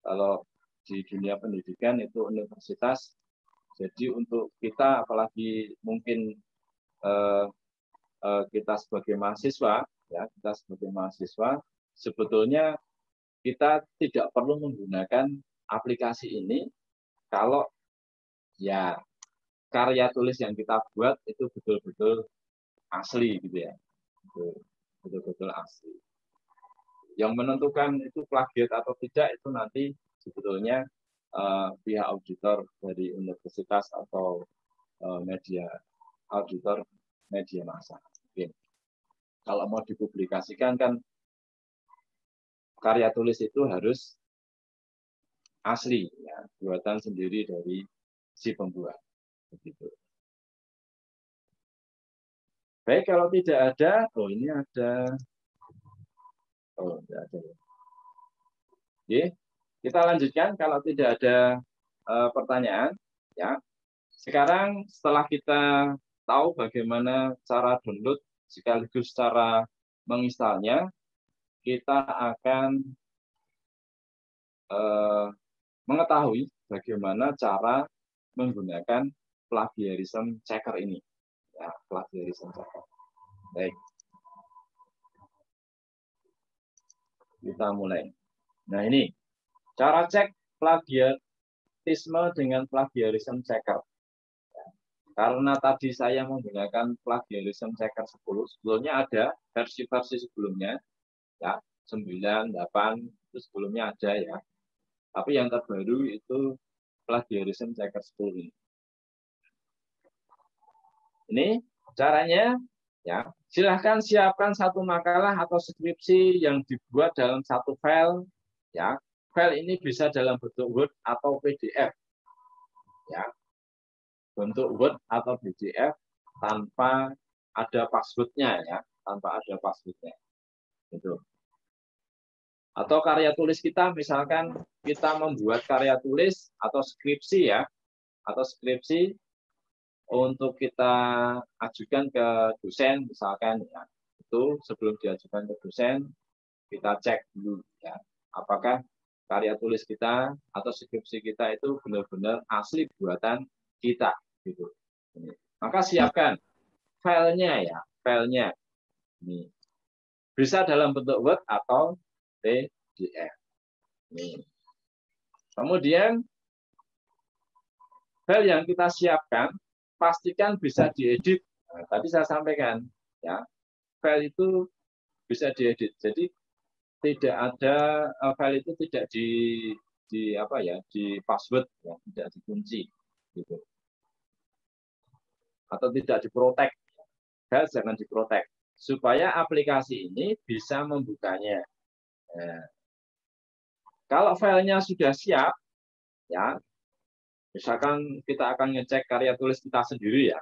kalau di dunia pendidikan itu universitas. Jadi untuk kita, apalagi mungkin kita sebagai mahasiswa, ya, kita sebagai mahasiswa, sebetulnya kita tidak perlu menggunakan aplikasi ini kalau ya karya tulis yang kita buat itu betul-betul asli gitu ya, betul-betul asli. Yang menentukan itu plagiat atau tidak itu nanti sebetulnya pihak auditor dari universitas atau media auditor media massa. Oke. Kalau mau dipublikasikan kan karya tulis itu harus asli, ya, buatan sendiri dari si pembuat. Begitu. Baik, kalau tidak ada, oh ini ada, oh tidak ada. Oke, kita lanjutkan. Kalau tidak ada pertanyaan, ya. Sekarang setelah kita tahu bagaimana cara download sekaligus cara menginstalnya, kita akan mengetahui bagaimana cara menggunakan plagiarism checker ini. Ya, plagiarism checker. Baik. Kita mulai. Nah, ini cara cek plagiarisme dengan plagiarism checker. Karena tadi saya menggunakan plagiarism checker 10, sebelumnya ada versi-versi sebelumnya, ya, 9, 8, itu sebelumnya ada ya. Tapi yang terbaru itu plagiarism checker 10 ini. Ini caranya, ya. Silahkan siapkan satu makalah atau skripsi yang dibuat dalam satu file, ya. File ini bisa dalam bentuk Word atau PDF, ya. Bentuk Word atau PDF tanpa ada password-nya, ya, tanpa ada password-nya. Itu. Atau karya tulis kita, misalkan kita membuat karya tulis atau skripsi, ya, atau skripsi untuk kita ajukan ke dosen, misalkan, ya, itu sebelum diajukan ke dosen kita cek dulu, ya, apakah karya tulis kita atau skripsi kita itu benar-benar asli buatan kita, gitu. Maka siapkan filenya, ya, filenya. Ini bisa dalam bentuk Word atau PDF. Ini. Kemudian file yang kita siapkan pastikan bisa diedit. Nah, tadi saya sampaikan, ya, file itu bisa diedit. Jadi tidak ada file itu tidak di apa ya, di password, ya, tidak dikunci, gitu. Atau tidak diprotek. File jangan diprotek supaya aplikasi ini bisa membukanya. Nah, kalau filenya sudah siap, ya, misalkan kita akan ngecek karya tulis kita sendiri, ya,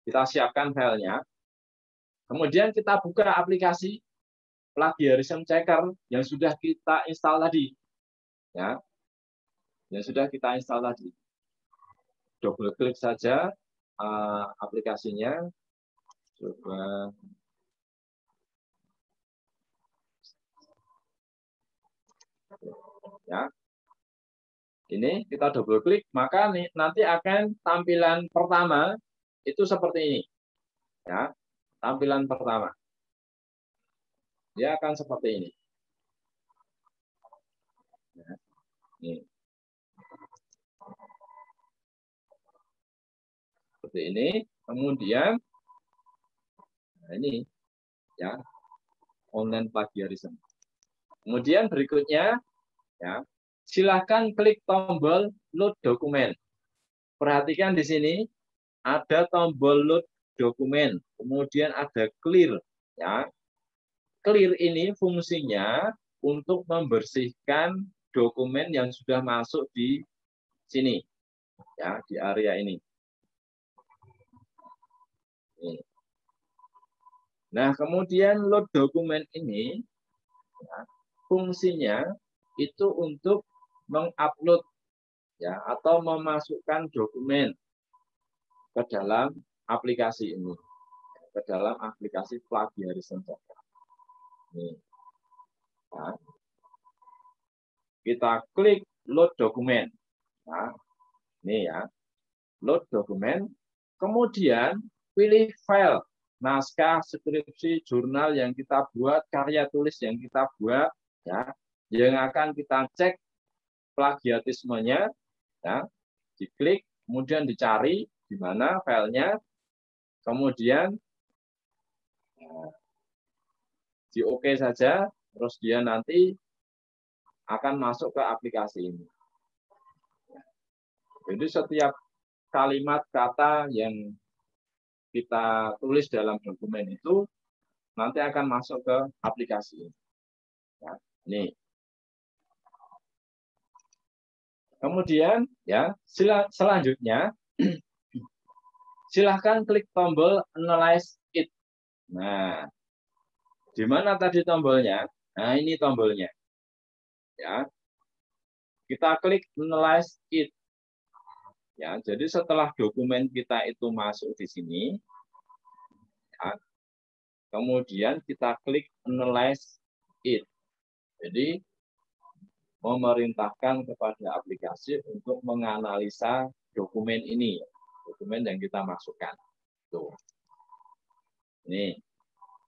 kita siapkan filenya, kemudian kita buka aplikasi plagiarism checker yang sudah kita install tadi, ya, yang sudah kita install tadi. Double klik saja aplikasinya, coba. Ya, ini kita double klik, maka nanti akan tampilan pertama itu seperti ini, ya, tampilan pertama dia akan seperti ini, ya, ini. Seperti ini, kemudian nah ini, ya, online plagiarism. Kemudian berikutnya, ya, silahkan klik tombol load dokumen. Perhatikan di sini ada tombol load dokumen, kemudian ada clear, ya. clear ini fungsinya untuk membersihkan dokumen yang sudah masuk di sini, ya, di area ini. Nah, kemudian load dokumen ini, ya, fungsinya itu untuk mengupload, ya, atau memasukkan dokumen ke dalam aplikasi ini, ke dalam aplikasi plagiarism checker. Nih. Nah, kita klik load dokumen. Nah, ini ya, load dokumen. Kemudian pilih file, naskah, skripsi, jurnal yang kita buat, karya tulis yang kita buat, ya, yang akan kita cek plagiatismenya, ya, diklik, kemudian dicari di mana filenya, kemudian di OK saja, terus dia nanti akan masuk ke aplikasi ini. Jadi setiap kalimat kata yang kita tulis dalam dokumen itu nanti akan masuk ke aplikasi ini. Ya, ini. Kemudian ya, selanjutnya silahkan klik tombol Analyze It. Nah, di mana tadi tombolnya? Nah, ini tombolnya. Ya, kita klik Analyze It. Ya, jadi setelah dokumen kita itu masuk di sini, ya, kemudian kita klik Analyze It. Jadi memerintahkan kepada aplikasi untuk menganalisa dokumen ini, dokumen yang kita masukkan. Tuh. Ini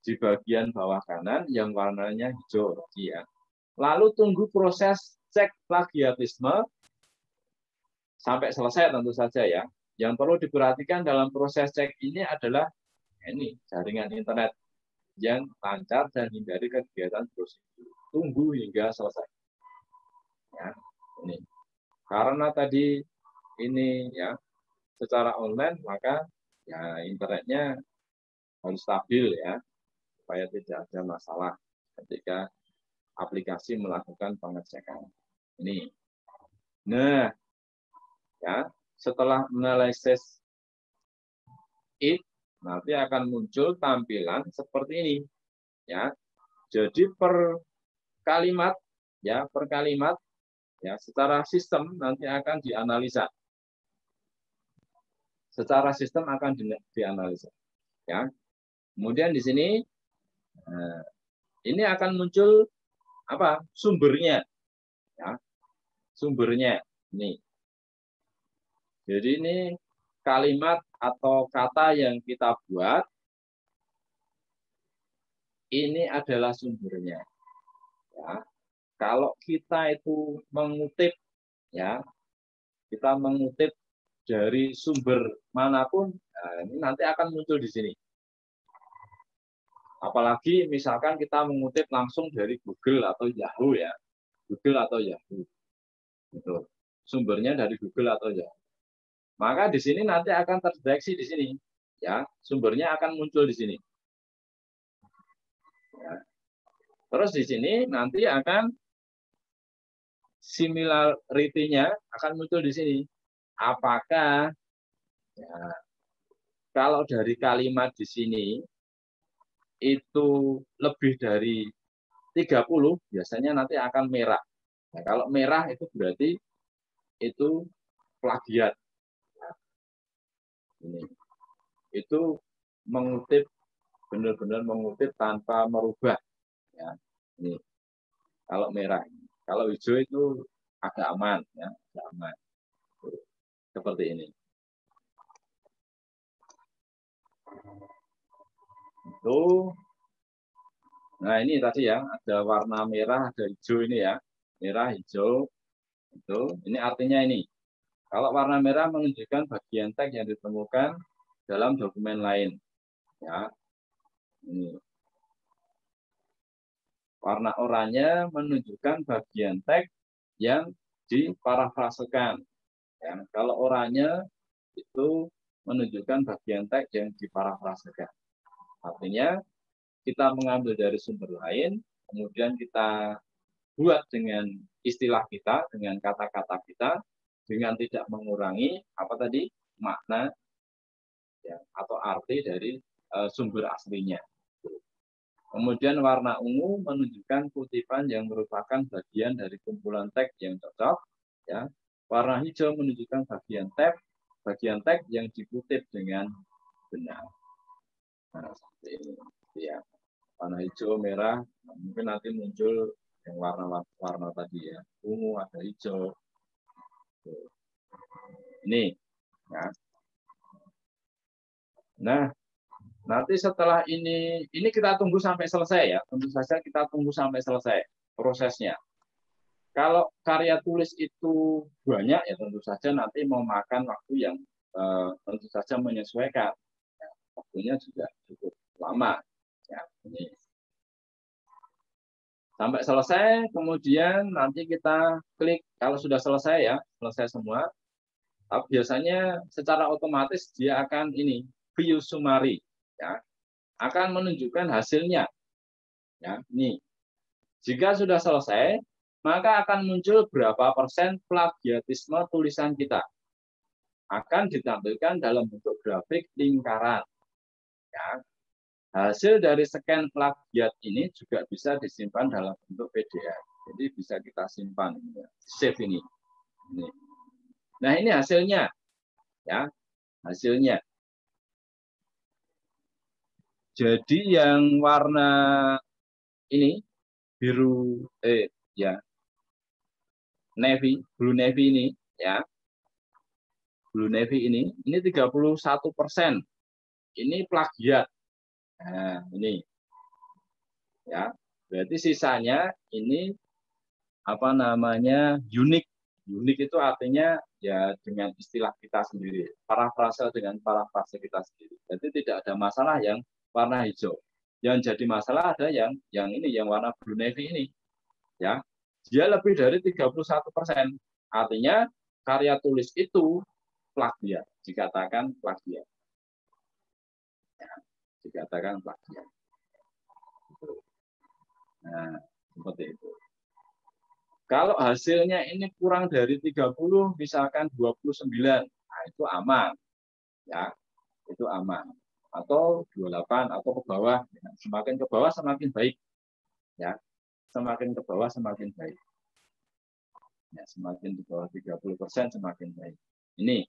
di bagian bawah kanan yang warnanya hijau, ya. Lalu tunggu proses cek plagiatisme sampai selesai tentu saja ya. Yang perlu diperhatikan dalam proses cek ini adalah ini jaringan internet yang lancar dan hindari kegiatan prosedur. Tunggu hingga selesai. Ya, ini. Karena tadi ini ya secara online maka ya internetnya harus stabil ya supaya tidak ada masalah ketika aplikasi melakukan pengecekan. Ini. Nah, ya, setelah analisis it nanti akan muncul tampilan seperti ini. Ya. Jadi per kalimat ya, secara sistem nanti akan dianalisa. Secara sistem akan dianalisa. Ya. Kemudian di sini ini akan muncul apa? Sumbernya. Ya. Sumbernya ini. Jadi ini kalimat atau kata yang kita buat ini adalah sumbernya. Ya. Kalau kita itu mengutip ya, kita mengutip dari sumber manapun, nah ini nanti akan muncul di sini. Apalagi misalkan kita mengutip langsung dari Google atau Yahoo ya. Google atau Yahoo. Gitu. Sumbernya dari Google atau Yahoo. Maka di sini nanti akan terdeteksi di sini, ya, sumbernya akan muncul di sini. Ya. Terus di sini nanti akan similarity-nya akan muncul di sini. Apakah ya, kalau dari kalimat di sini itu lebih dari 30, biasanya nanti akan merah. Nah, kalau merah itu berarti itu plagiat. Ini. Itu mengutip, benar-benar mengutip tanpa merubah. Ya. Ini. Kalau merah. Kalau hijau itu agak aman. Ya. Agak aman. Seperti ini. Itu. Nah ini tadi ya, ada warna merah, ada hijau ini ya. Merah, hijau. Itu. Ini artinya ini. Kalau warna merah menunjukkan bagian teks yang ditemukan dalam dokumen lain. Ya. Ini. Warna oranye menunjukkan bagian teks yang diparafrasekan. Ya. Kalau oranye itu menunjukkan bagian teks yang diparafrasekan. Artinya kita mengambil dari sumber lain, kemudian kita buat dengan istilah kita, dengan kata-kata kita, dengan tidak mengurangi apa tadi makna ya, atau arti dari sumber aslinya. Kemudian warna ungu menunjukkan kutipan yang merupakan bagian dari kumpulan teks yang cocok. Ya. Warna hijau menunjukkan bagian teks yang dikutip dengan benar. Nah, seperti ini. Ya. Warna hijau, merah, mungkin nanti muncul yang warna tadi ya. Ungu, ada hijau. Ini. Ya. Nah, nanti setelah ini kita tunggu sampai selesai ya. Tentu saja kita tunggu sampai selesai prosesnya. Kalau karya tulis itu banyak ya tentu saja nanti memakan waktu yang tentu saja menyesuaikan. Ya, waktunya juga cukup lama. Ya, ini. Sampai selesai, kemudian nanti kita klik kalau sudah selesai ya, selesai semua. Tapi biasanya secara otomatis dia akan ini view summary ya. Akan menunjukkan hasilnya. Ya, ini. Jika sudah selesai, maka akan muncul berapa persen plagiatisme tulisan kita. Akan ditampilkan dalam bentuk grafik lingkaran. Ya. Hasil dari scan plagiat ini juga bisa disimpan dalam bentuk PDF. Jadi bisa kita simpan, save ini. Nah, ini hasilnya. Ya, hasilnya. Jadi yang warna ini biru ya blue navy ini ya. Blue navy ini 31%. Ini plagiat. Nah, ini. Ya. Berarti sisanya ini apa namanya? Unik. Unik itu artinya ya dengan istilah kita sendiri. Parafrase dengan parafrase kita sendiri. Jadi tidak ada masalah yang warna hijau. Yang jadi masalah ada yang ini yang warna blue navy ini. Ya. Dia lebih dari 31%. Artinya karya tulis itu plagiat, dikatakan plagiat. Ya, dikatakan plagiat. Nah, seperti itu. Kalau hasilnya ini kurang dari 30, misalkan 29, nah itu aman. Ya, itu aman. Atau 28 atau ke bawah, semakin ke bawah semakin baik. Ya, semakin ke bawah semakin baik. Ya, semakin di bawah 30% semakin baik. Ini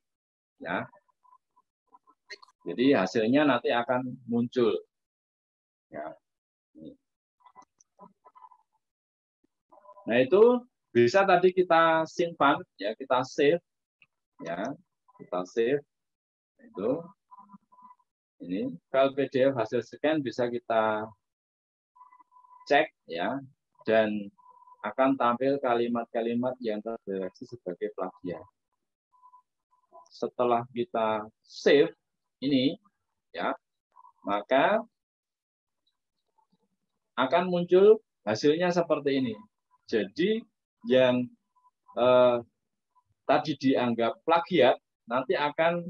ya. Jadi hasilnya nanti akan muncul. Ya. Nah, itu bisa tadi kita simpan ya, kita save ya. Kita save itu ini file PDF hasil scan bisa kita cek ya, dan akan tampil kalimat-kalimat yang terdeteksi sebagai plagiat. Setelah kita save ini ya, maka akan muncul hasilnya seperti ini. Jadi yang tadi dianggap plagiat nanti akan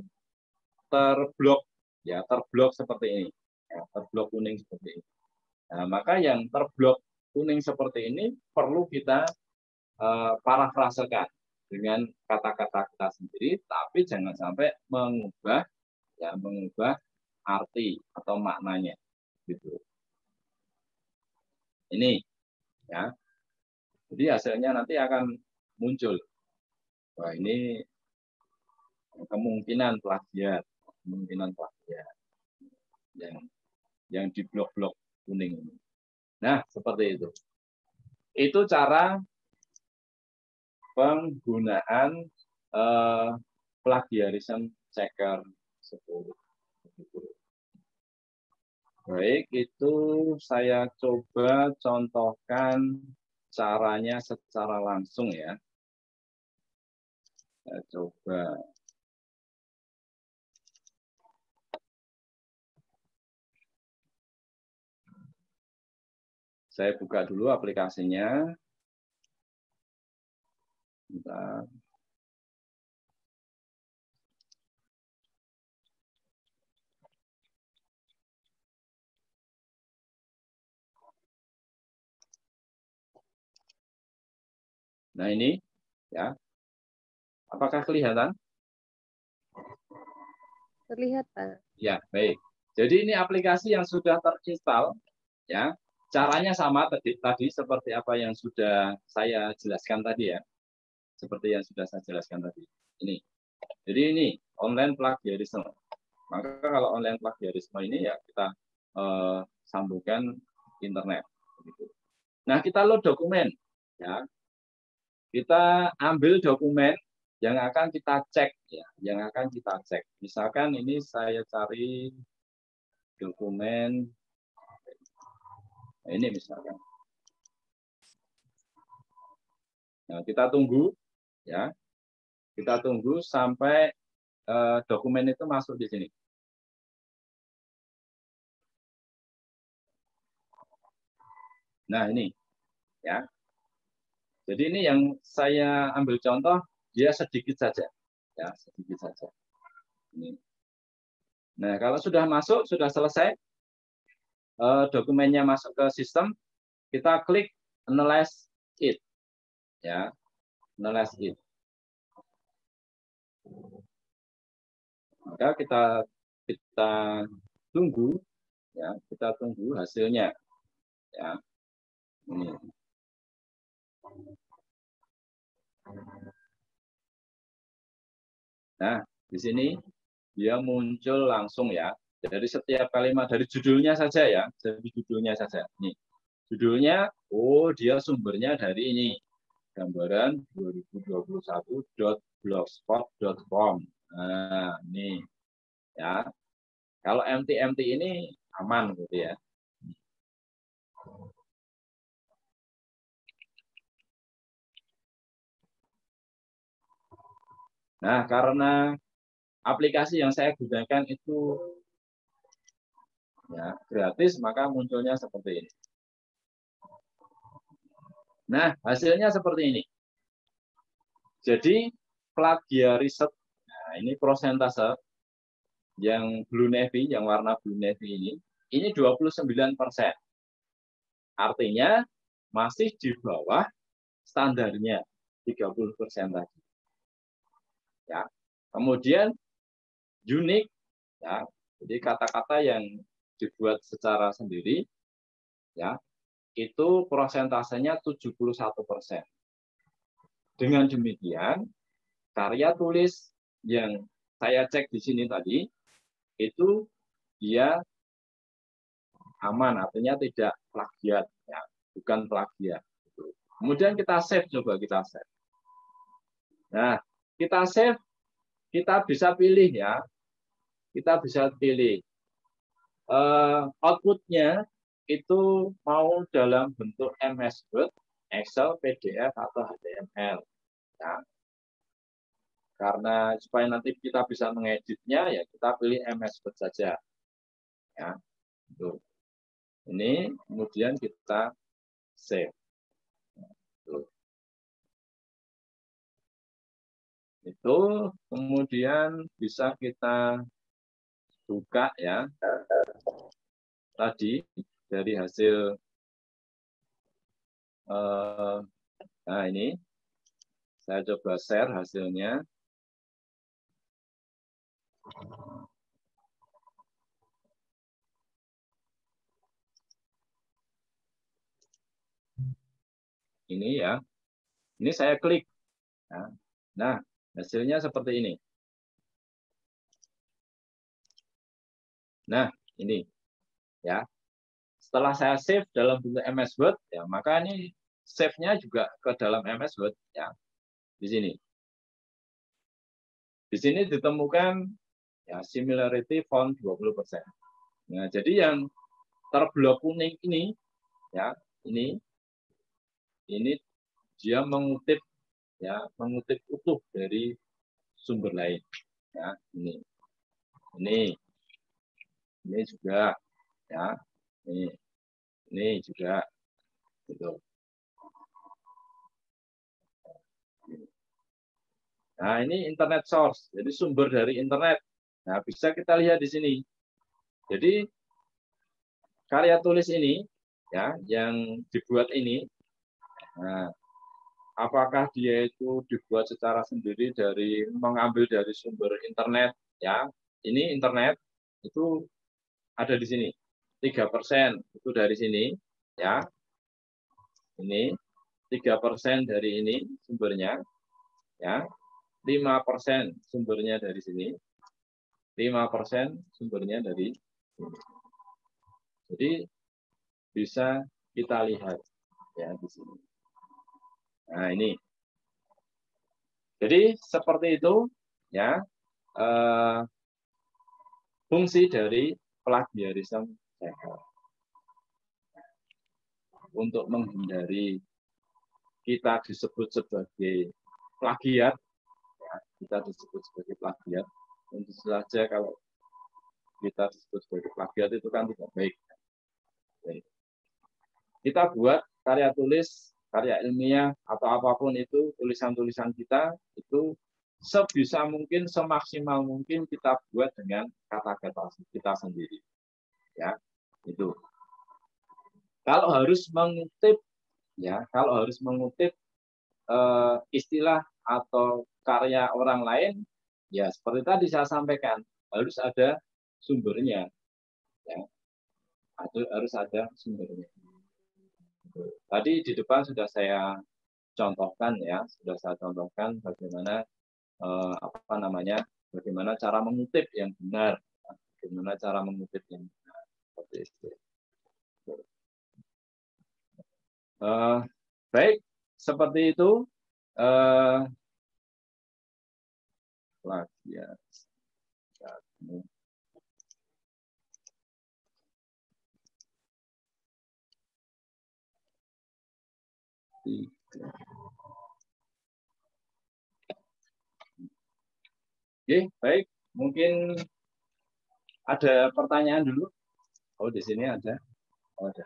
terblok ya, terblok seperti ini. Ya, terblok kuning seperti ini. Nah, maka yang terblok kuning seperti ini perlu kita parafrasekan dengan kata-kata kita sendiri, tapi jangan sampai mengubah arti atau maknanya gitu. Ini ya. Jadi hasilnya nanti akan muncul. Wah, ini kemungkinan plagiat yang di blok-blok kuning ini. Nah, seperti itu. Itu cara penggunaan plagiarism checker 10. Baik, itu saya coba contohkan caranya secara langsung ya. Saya coba. Saya buka dulu aplikasinya. Bentar. Nah, ini ya. Apakah kelihatan? Terlihat, Pak. Ya, baik. Jadi ini aplikasi yang sudah terinstall, ya. Caranya sama tadi seperti apa yang sudah saya jelaskan tadi ya. Seperti yang sudah saya jelaskan tadi. Ini. Jadi ini online plagiarisme. Maka kalau online plagiarisme ini ya kita sambungkan internet. Nah, kita load dokumen, ya. Kita ambil dokumen yang akan kita cek, ya, yang akan kita cek. Misalkan ini saya cari dokumen, nah ini misalkan. Nah, kita tunggu, ya, kita tunggu sampai dokumen itu masuk di sini. Nah, ini, ya. Jadi ini yang saya ambil contoh, dia sedikit saja, ya, sedikit saja. Ini. Nah, kalau sudah masuk, sudah selesai, dokumennya masuk ke sistem, kita klik analyze it, ya, analyze it. Maka kita tunggu, ya, kita tunggu hasilnya, ya. Ini. Nah, di sini dia muncul langsung ya. Dari setiap kalimat dari judulnya saja ya, dari judulnya saja. Nih, judulnya, oh dia sumbernya dari ini, gambaran 2021.blogspot.com. Nah, ini ya. Kalau MT ini aman gitu ya. Nah, karena aplikasi yang saya gunakan itu ya gratis, maka munculnya seperti ini. Nah, hasilnya seperti ini. Jadi, plagiarisme, nah ini prosentase yang blue navy, yang warna blue navy ini 29%. Artinya, masih di bawah standarnya 30% tadi. Ya. Kemudian unik, ya, jadi kata-kata yang dibuat secara sendiri, ya, itu prosentasenya 71%. Dengan demikian, karya tulis yang saya cek di sini tadi, itu dia aman, artinya tidak plagiat, ya, bukan plagiat. Kemudian kita save, coba kita save. Nah, kita save, kita bisa pilih ya, kita bisa pilih outputnya itu mau dalam bentuk MS Word, Excel, PDF atau HTML. Ya. Karena supaya nanti kita bisa mengeditnya, ya kita pilih MS Word saja. Ya. Tuh. Ini kemudian kita save. Tuh. Itu kemudian bisa kita buka ya. Tadi dari hasil nah ini saya coba share hasilnya. Ini ya, ini saya klik. Nah, hasilnya seperti ini. Nah, ini ya. Setelah saya save dalam bentuk MS Word, ya maka ini save-nya juga ke dalam MS Word ya. Di sini. Di sini ditemukan ya similarity font 20%. Nah, jadi yang terblok kuning ini ya, ini dia mengutip ya, mengutip utuh dari sumber lain. Ya, ini juga ya, ini juga gitu. Nah, ini internet source, jadi sumber dari internet. Nah, bisa kita lihat di sini. Jadi karya tulis ini ya, yang dibuat ini, nah, apakah dia itu dibuat secara sendiri dari mengambil dari sumber internet, ya. Ini internet itu ada di sini. 3% itu dari sini, ya. Ini 3% dari ini sumbernya, ya. 5% sumbernya dari sini. 5% sumbernya dari sini. Jadi bisa kita lihat ya di sini. Nah, ini. Jadi seperti itu ya fungsi dari plagiarisme sehat. Untuk menghindari kita disebut sebagai plagiat, ya, kita disebut sebagai plagiat. Tentu saja kalau kita disebut sebagai plagiat itu kan tidak baik. Kita buat karya tulis, karya ilmiah, atau apapun itu, tulisan-tulisan kita, itu sebisa mungkin, semaksimal mungkin kita buat dengan kata-kata kita sendiri. Ya, itu. Kalau harus mengutip, ya, kalau harus mengutip istilah atau karya orang lain, ya seperti tadi saya sampaikan, harus ada sumbernya. Ya. Harus ada sumbernya. Tadi di depan sudah saya contohkan ya, bagaimana bagaimana cara mengutip yang benar, bagaimana cara mengutip yang benar, seperti itu. Baik, seperti itu. Plagiat. Oke, baik. Mungkin ada pertanyaan dulu. Oh, di sini ada. Oh, ada.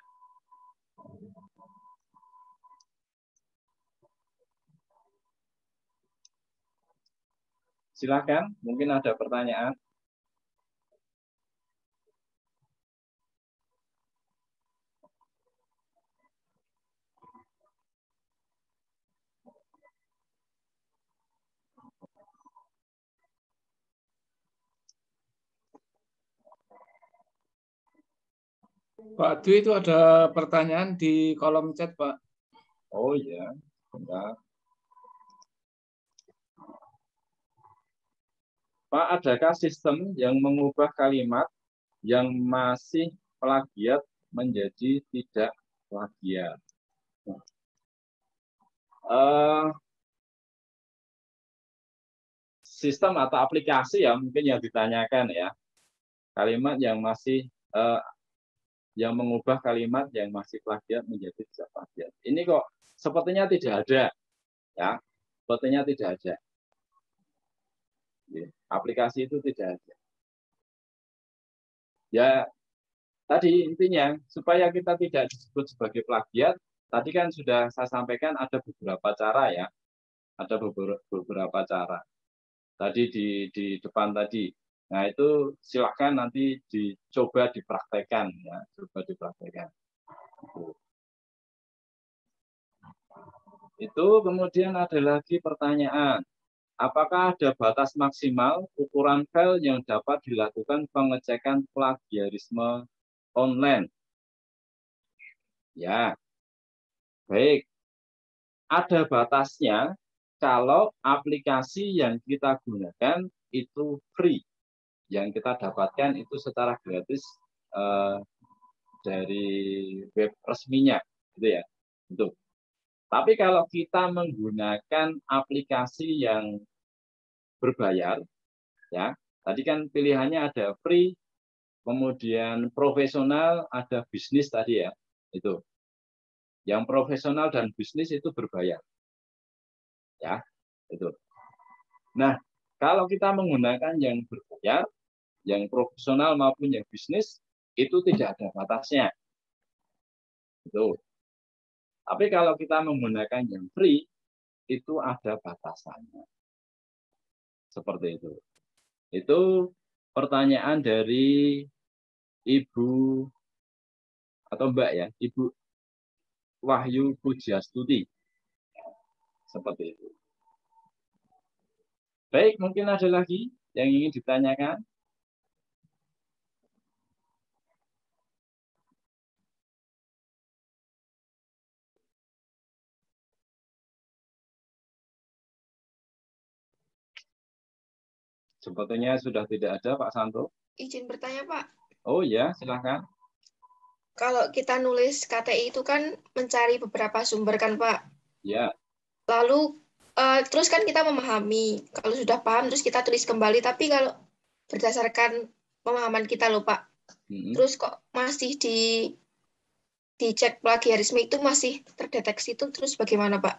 Silakan, mungkin ada pertanyaan. Pak Dwi, itu ada pertanyaan di kolom chat, Pak. Oh iya, bentar. Pak, adakah sistem yang mengubah kalimat yang masih plagiat menjadi tidak plagiat? Sistem atau aplikasi ya mungkin yang ditanyakan ya. Kalimat yang masih yang mengubah kalimat yang masih plagiat menjadi tidak plagiat. Ini kok sepertinya tidak ada, ya. Sepertinya tidak ada. Aplikasi itu tidak ada. Ya, tadi intinya supaya kita tidak disebut sebagai plagiat, tadi kan sudah saya sampaikan ada beberapa cara ya. Ada beberapa cara. Tadi di depan tadi. Nah, itu silakan nanti dicoba dipraktekkan ya, coba dipraktekkan. Itu kemudian ada lagi pertanyaan. Apakah ada batas maksimal ukuran file yang dapat dilakukan pengecekan plagiarisme online? Ya, baik. Ada batasnya kalau aplikasi yang kita gunakan itu free. Yang kita dapatkan itu secara gratis dari web resminya, gitu ya. Untuk. Tapi kalau kita menggunakan aplikasi yang berbayar, ya, tadi kan pilihannya ada free, kemudian profesional, ada bisnis tadi ya, itu. Yang profesional dan bisnis itu berbayar, ya, itu. Nah, kalau kita menggunakan yang berbayar, yang profesional maupun yang bisnis, itu tidak ada batasnya, itu. Tapi kalau kita menggunakan yang free, itu ada batasannya. Seperti itu. Itu pertanyaan dari Ibu atau Mbak ya, Ibu Wahyu Pujastuti. Seperti itu. Baik, mungkin ada lagi yang ingin ditanyakan? Sepertinya sudah tidak ada, Pak Santo. Izin bertanya, Pak. Oh ya, silahkan. Kalau kita nulis KTI itu kan mencari beberapa sumber kan, Pak? Ya. Lalu terus kan kita memahami. Kalau sudah paham terus kita tulis kembali. Tapi kalau berdasarkan pemahaman kita loh, Pak. Terus kok masih dicek plagiarisme itu masih terdeteksi itu terus bagaimana, Pak?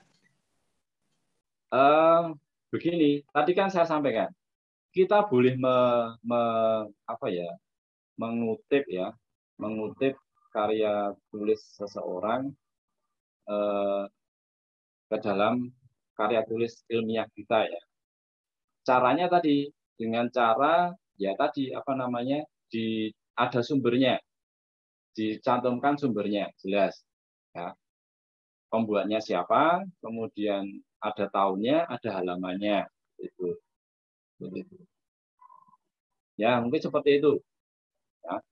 Begini, tadi kan saya sampaikan. Kita boleh mengutip karya tulis seseorang ke dalam karya tulis ilmiah kita ya. Caranya tadi dengan cara ya tadi ada sumbernya, dicantumkan sumbernya jelas ya. Pembuatnya siapa, kemudian ada tahunnya, ada halamannya itu. Begitu. Ya, mungkin seperti itu. Ya.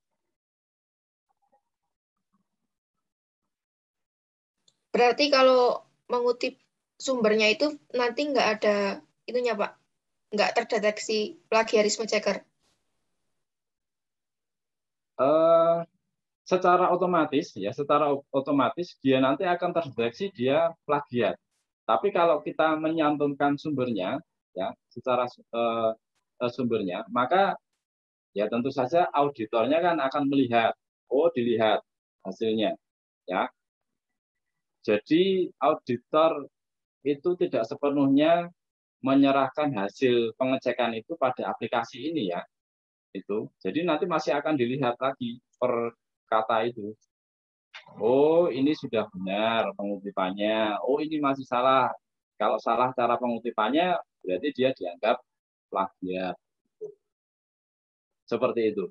Berarti kalau mengutip sumbernya itu nanti nggak ada itunya, Pak? Nggak terdeteksi plagiarisme checker? Secara otomatis dia nanti akan terdeteksi dia plagiat. Tapi kalau kita menyantumkan sumbernya, ya secara sumbernya, maka ya tentu saja auditornya kan akan melihat, dilihat hasilnya, ya. Jadi auditor itu tidak sepenuhnya menyerahkan hasil pengecekan itu pada aplikasi ini ya, itu. Jadi nanti masih akan dilihat lagi per kata itu. Oh, ini sudah benar pengutipannya. Oh, ini masih salah. Kalau salah cara pengutipannya, berarti dia dianggap plagiat. Seperti itu.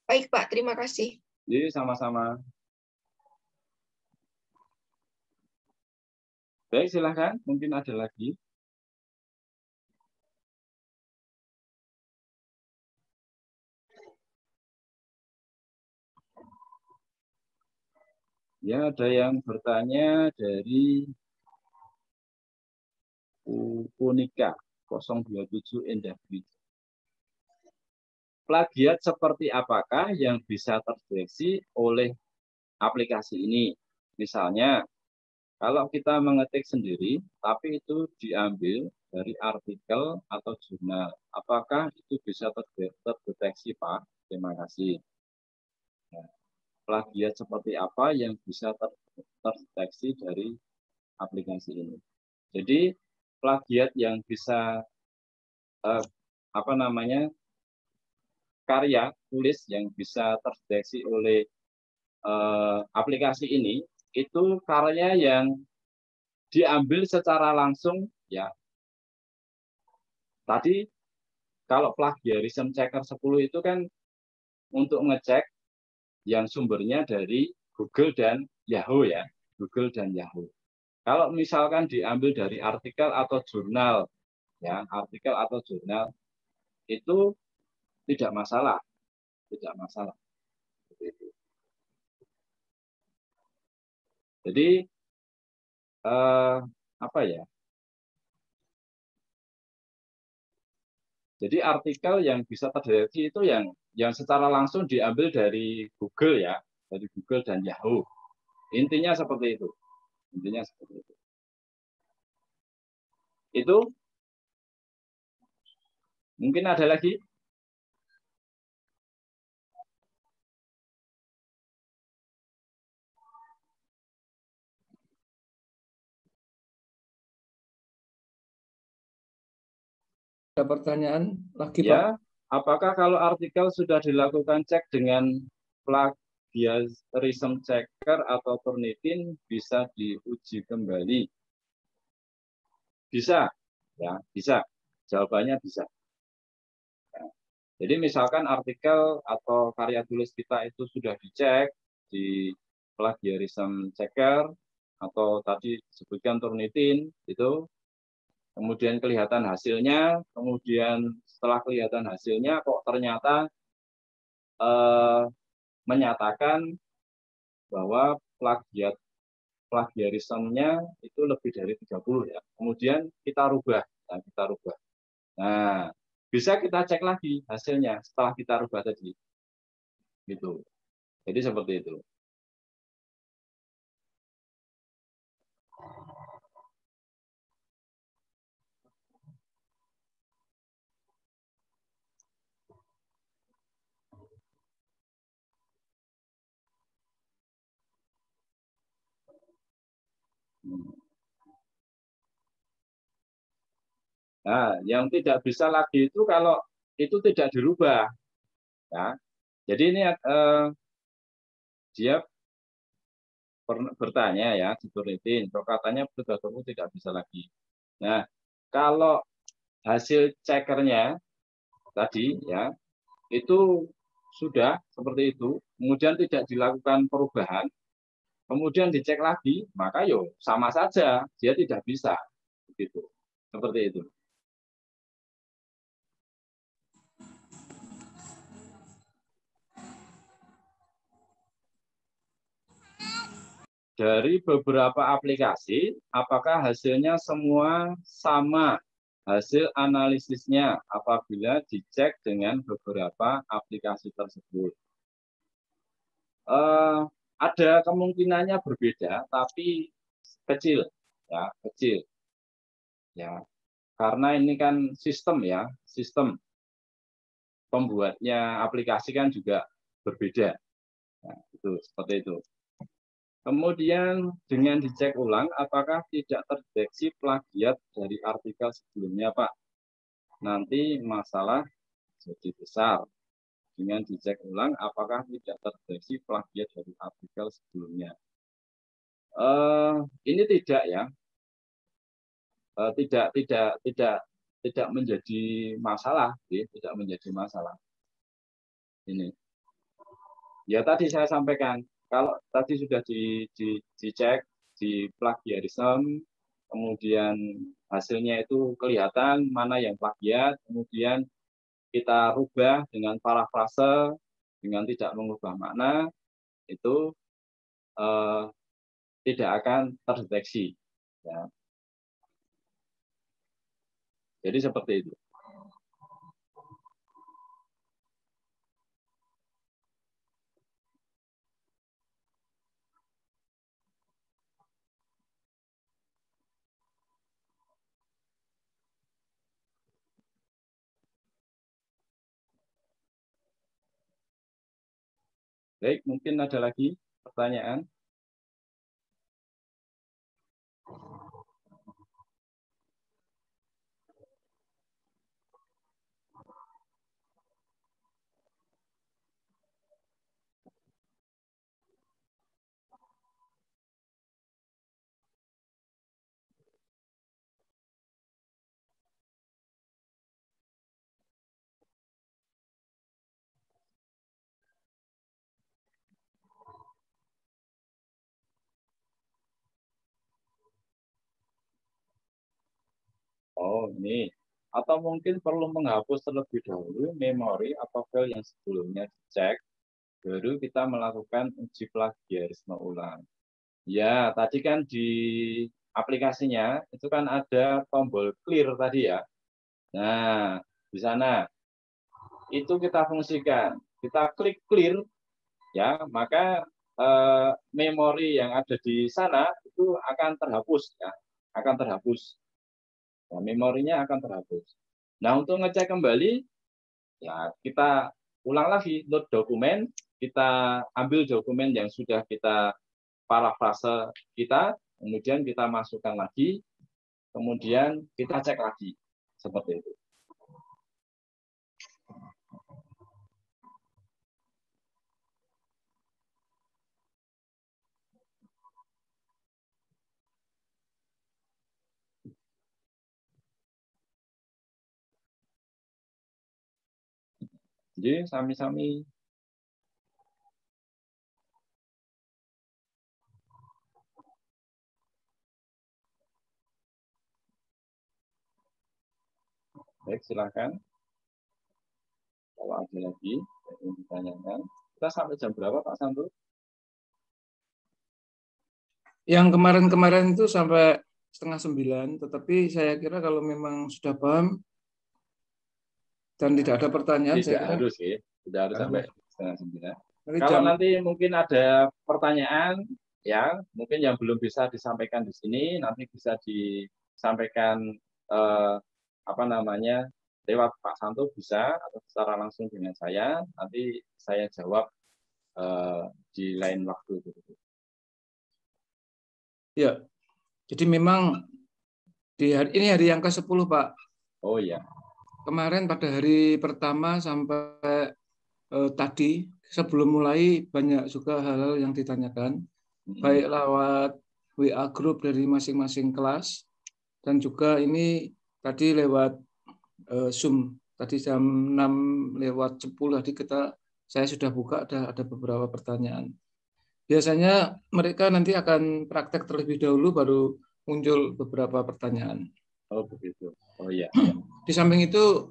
Baik, Pak. Terima kasih. Jadi sama-sama. Baik, silahkan. Mungkin ada lagi. Ya, ada yang bertanya dari Unika 027 NW. Plagiat seperti apakah yang bisa terdeteksi oleh aplikasi ini? Misalnya, kalau kita mengetik sendiri, tapi itu diambil dari artikel atau jurnal, apakah itu bisa terdeteksi, Pak? Terima kasih. Nah, plagiat seperti apa yang bisa terdeteksi dari aplikasi ini? Jadi plagiat yang bisa karya tulis yang bisa terdeteksi oleh aplikasi ini itu karya yang diambil secara langsung ya. Tadi kalau plagiarism checker 10 itu kan untuk ngecek yang sumbernya dari Google dan Yahoo ya, Google dan Yahoo. Kalau misalkan diambil dari artikel atau jurnal ya, artikel atau jurnal itu tidak masalah. Jadi Jadi artikel yang bisa terdeteksi itu yang secara langsung diambil dari Google ya, dari Google dan Yahoo. Intinya seperti itu. Itu mungkin ada lagi. Ada pertanyaan lagi, ya, Pak? Apakah kalau artikel sudah dilakukan cek dengan plagiarism checker atau Turnitin bisa diuji kembali? Bisa, ya, bisa. Jawabannya bisa. Ya. Jadi misalkan artikel atau karya tulis kita itu sudah dicek di plagiarism checker atau tadi disebutkan Turnitin itu, kemudian kelihatan hasilnya, kemudian setelah kelihatan hasilnya kok ternyata menyatakan bahwa plagiarismenya itu lebih dari 30 ya. Kemudian kita rubah. Nah, bisa kita cek lagi hasilnya setelah kita rubah tadi. Gitu. Jadi seperti itu. Nah, yang tidak bisa lagi itu kalau itu tidak dirubah. Ya. Jadi ini dia bertanya ya di Turnitin, kok katanya Pluto tidak bisa lagi. Nah, kalau hasil cekernya tadi ya itu sudah seperti itu, kemudian tidak dilakukan perubahan, kemudian dicek lagi, maka yo sama saja dia tidak bisa, begitu, seperti itu. Dari beberapa aplikasi, apakah hasilnya semua sama hasil analisisnya apabila dicek dengan beberapa aplikasi tersebut? Ada kemungkinannya berbeda, tapi kecil, ya kecil, ya karena ini kan sistem ya, sistem pembuatnya aplikasi kan juga berbeda, nah, itu seperti itu. Kemudian dengan dicek ulang, apakah tidak terdeteksi plagiat dari artikel sebelumnya, Pak? Nanti masalah jadi besar. Dengan dicek ulang, apakah tidak terdeteksi plagiat dari artikel sebelumnya? Ini tidak ya, tidak menjadi masalah, tidak menjadi masalah. Ini, ya tadi saya sampaikan. Kalau tadi sudah dicek di plagiarisme, kemudian hasilnya itu kelihatan mana yang plagiat, kemudian kita rubah dengan parafrase, dengan tidak mengubah makna, itu tidak akan terdeteksi. Ya. Jadi seperti itu. Baik, mungkin ada lagi pertanyaan? Oh, ini. Atau mungkin perlu menghapus terlebih dahulu memori atau file yang sebelumnya dicek, baru kita melakukan uji plagiarisme ulang. Ya, tadi kan di aplikasinya itu kan ada tombol clear tadi ya. Nah, di sana itu kita fungsikan. Kita klik clear, ya, maka memori yang ada di sana itu akan terhapus, ya, akan terhapus. Nah, memorinya akan terhapus. Nah, untuk ngecek kembali, ya kita ulang lagi load dokumen, kita ambil dokumen yang sudah kita parafrase kita, kemudian kita masukkan lagi, kemudian kita cek lagi, seperti itu. Jadi sami-sami. Baik, silakan. Kalau ada lagi yang ditanyakan. Kita sampai jam berapa Pak Santo? Yang kemarin-kemarin itu sampai 8:30, tetapi saya kira kalau memang sudah paham dan tidak ada pertanyaan, Tidak saya kira harus ya, tidak harus sampai 8:30. nanti Kalau jam nanti mungkin ada pertanyaan ya, mungkin yang belum bisa disampaikan di sini, nanti bisa disampaikan apa namanya lewat Pak Santo bisa, atau secara langsung dengan saya. Nanti saya jawab di lain waktu. ya. Jadi memang ini hari yang ke-10, Pak. Oh iya. Kemarin pada hari pertama sampai tadi sebelum mulai banyak juga hal-hal yang ditanyakan, baik lewat WA grup dari masing-masing kelas dan juga ini tadi lewat Zoom. Tadi jam 6:10 tadi saya sudah buka, ada beberapa pertanyaan. Biasanya mereka nanti akan praktek terlebih dahulu baru muncul beberapa pertanyaan. Oh begitu. Oh iya. Di samping itu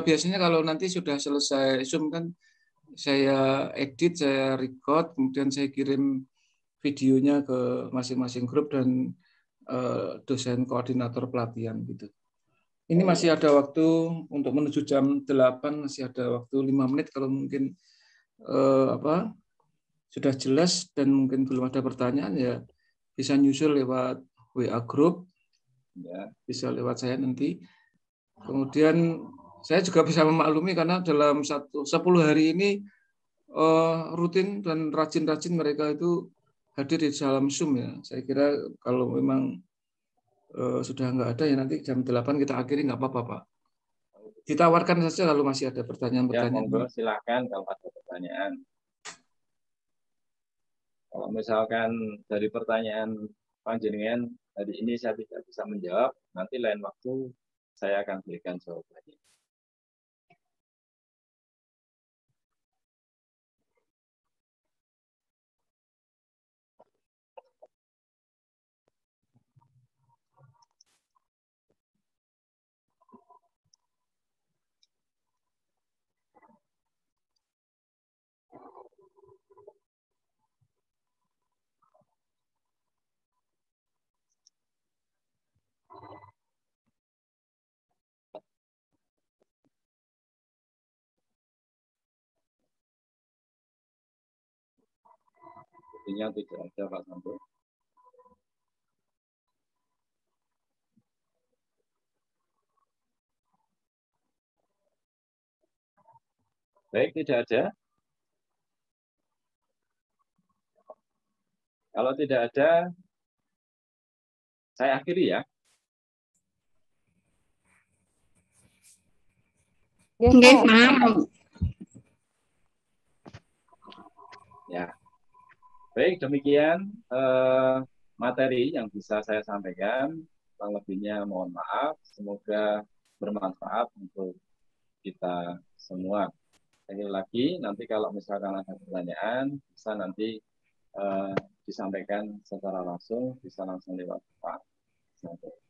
biasanya kalau nanti sudah selesai Zoom kan saya edit, saya record, kemudian saya kirim videonya ke masing-masing grup dan dosen koordinator pelatihan gitu. Ini masih ada waktu untuk menuju jam 8, masih ada waktu 5 menit kalau mungkin sudah jelas dan mungkin belum ada pertanyaan ya bisa nyusul lewat WA grup, ya, bisa lewat saya nanti. Kemudian saya juga bisa memaklumi karena dalam 10 hari ini rutin dan rajin-rajin mereka itu hadir di dalam Zoom ya. Saya kira kalau memang sudah nggak ada ya nanti jam 8 kita akhiri nggak apa-apa Pak. Ditawarkan saja kalau masih ada pertanyaan-pertanyaan. Ya, monggo silakan kalau ada pertanyaan. Kalau misalkan dari pertanyaan panjenengan hari ini saya tidak bisa menjawab, nanti lain waktu saya akan berikan jawabannya. Sepertinya tidak ada Pak Santo. Baik, tidak ada. Kalau tidak ada, saya akhiri ya. Nggih, Pak. Ya. Baik, demikian materi yang bisa saya sampaikan. Kurang lebihnya mohon maaf. Semoga bermanfaat untuk kita semua. Sekali lagi, nanti kalau misalkan ada pertanyaan, bisa nanti disampaikan secara langsung, bisa langsung lewat Pak Santo.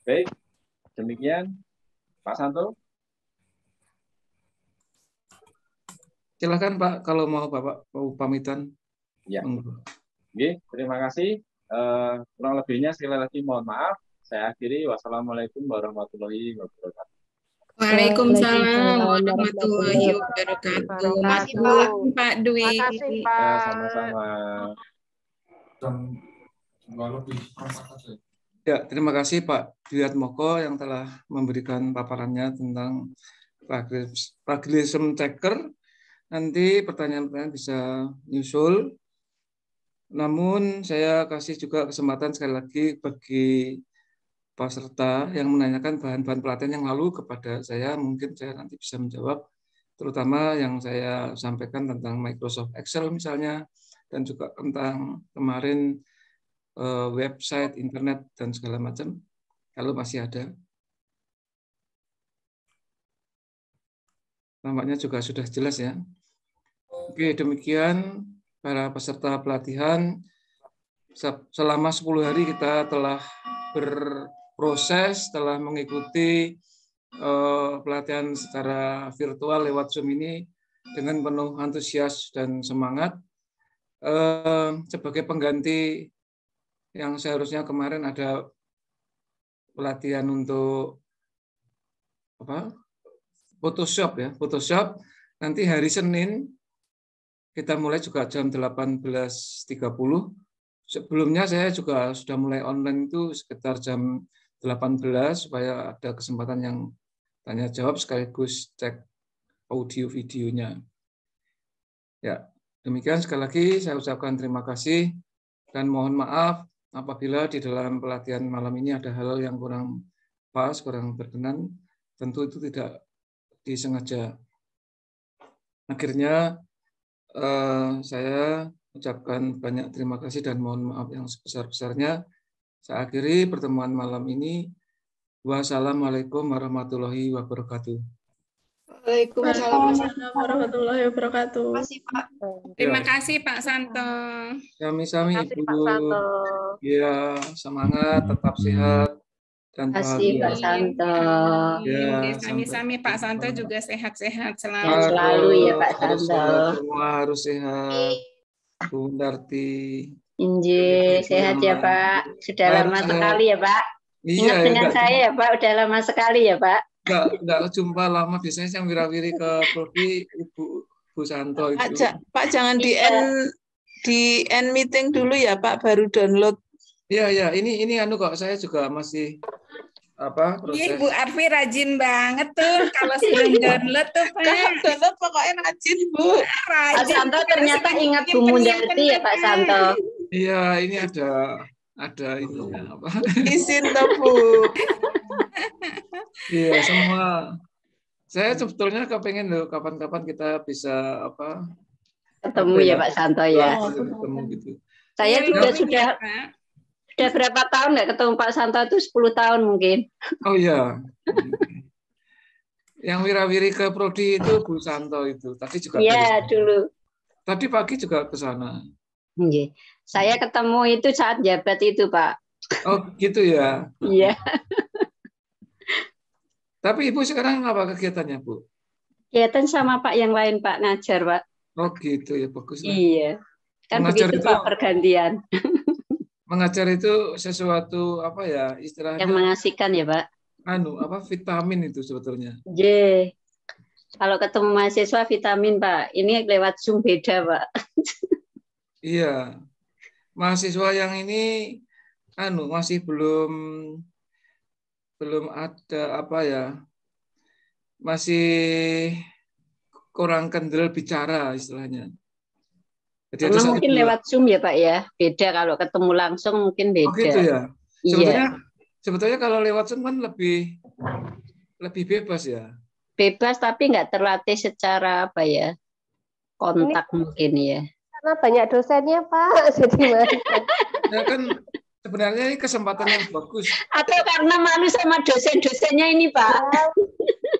Baik, demikian Pak Santo. Silakan Pak, kalau mau Bapak mau pamitan. Ya. Oke, terima kasih. Kurang lebihnya sekali lagi mohon maaf. Saya akhiri. Wassalamualaikum warahmatullahi wabarakatuh. Waalaikumsalam warahmatullahi wabarakatuh. Makasih Pak Dwi. Makasih Pak. Ya, sama-sama. Ya, terima kasih Pak Dwiatmoko yang telah memberikan paparannya tentang plagiarism checker. Nanti pertanyaan-pertanyaan bisa nyusul. Namun saya kasih juga kesempatan sekali lagi bagi peserta yang menanyakan bahan-bahan pelatihan yang lalu kepada saya, mungkin saya nanti bisa menjawab, terutama yang saya sampaikan tentang Microsoft Excel misalnya, dan juga tentang kemarin website, internet, dan segala macam, kalau masih ada. Nampaknya juga sudah jelas ya. Oke, demikian para peserta pelatihan. Selama 10 hari kita telah proses setelah mengikuti pelatihan secara virtual lewat Zoom ini dengan penuh antusias dan semangat. Sebagai pengganti yang seharusnya kemarin ada pelatihan untuk Photoshop ya, Photoshop. Nanti hari Senin kita mulai juga jam 18.30. Sebelumnya saya juga sudah mulai online itu sekitar jam 18 supaya ada kesempatan yang tanya jawab sekaligus cek audio videonya. Ya, demikian sekali lagi saya ucapkan terima kasih dan mohon maaf apabila di dalam pelatihan malam ini ada hal yang kurang pas, kurang berkenan. Tentu itu tidak disengaja. Akhirnya saya ucapkan banyak terima kasih dan mohon maaf yang sebesar-besarnya. Saya akhiri pertemuan malam ini. Wassalamualaikum warahmatullahi wabarakatuh. Waalaikumsalam warahmatullahi wabarakatuh. Terima kasih, Pak. Terima kasih Pak Santo. Sami-sami Terima kasih, Ibu. Pak Santo. Ya, semangat, tetap sehat dan Terima kasih bahagia. Pak Santo. Ya, Sami-sami Pak Santo juga sehat-sehat Sehat selalu. selalu ya Pak Harus Santo. sehat, semua harus sehat. Bu Darti. Inje, sehat ya Pak. Sudah Harus lama sehat. sekali ya Pak. Iya, Ingat dengan enggak, saya ya Pak, udah lama sekali ya Pak. enggak jumpa lama. Biasanya yang wira-wiri ke Prodi Bu Santo itu. Pak jangan di end meeting dulu ya Pak, baru download. Iya, ini kok saya juga masih Ih, proses. Bu Arfi rajin banget tuh kalau sering download tuh Pak. Download pokoknya rajin Bu. Pak Rajin. Santo ternyata ingat Bu Mundarti ya Pak Santo. Iya, ini ada ini apa? Izin toh Bu. Iya, semua. Saya sebetulnya kepengen loh kapan-kapan kita bisa Ketemu ya Pak Santo ya. ketemu gitu. Saya juga sudah Pak. berapa tahun nggak ketemu Pak Santo itu 10 tahun mungkin. Oh iya. Yang wira-wiri ke Prodi itu Bu Santo itu. Tadi juga Iya dulu. Tadi pagi juga ke sana. Iya. Saya ketemu itu saat jabat itu Pak. Oh, gitu ya. Iya. Tapi Ibu sekarang apa kegiatannya, Bu? Kegiatan sama Pak yang lain Pak, ngajar Pak. Oh, gitu ya, bagus lah. Iya. Kan Mengajar begitu itu- Pak pergantian. Mengajar itu sesuatu istilahnya Yang mengasihkan ya Pak. vitamin itu sebetulnya. J. Kalau ketemu mahasiswa vitamin Pak. Ini lewat Zoom beda Pak. Iya. Mahasiswa yang ini masih belum ada masih kurang kendel bicara istilahnya. Jadi Karena ada mungkin satu- lewat Zoom ya Pak ya. Beda kalau ketemu langsung mungkin beda. Oh gitu ya. Iya. Sebetulnya kalau lewat Zoom kan lebih bebas ya. Bebas tapi nggak terlatih secara kontak mungkin ya. Karena banyak dosennya Pak, jadi mas. Ya kan sebenarnya ini kesempatan yang bagus. Atau karena malu sama dosen-dosennya ini Pak.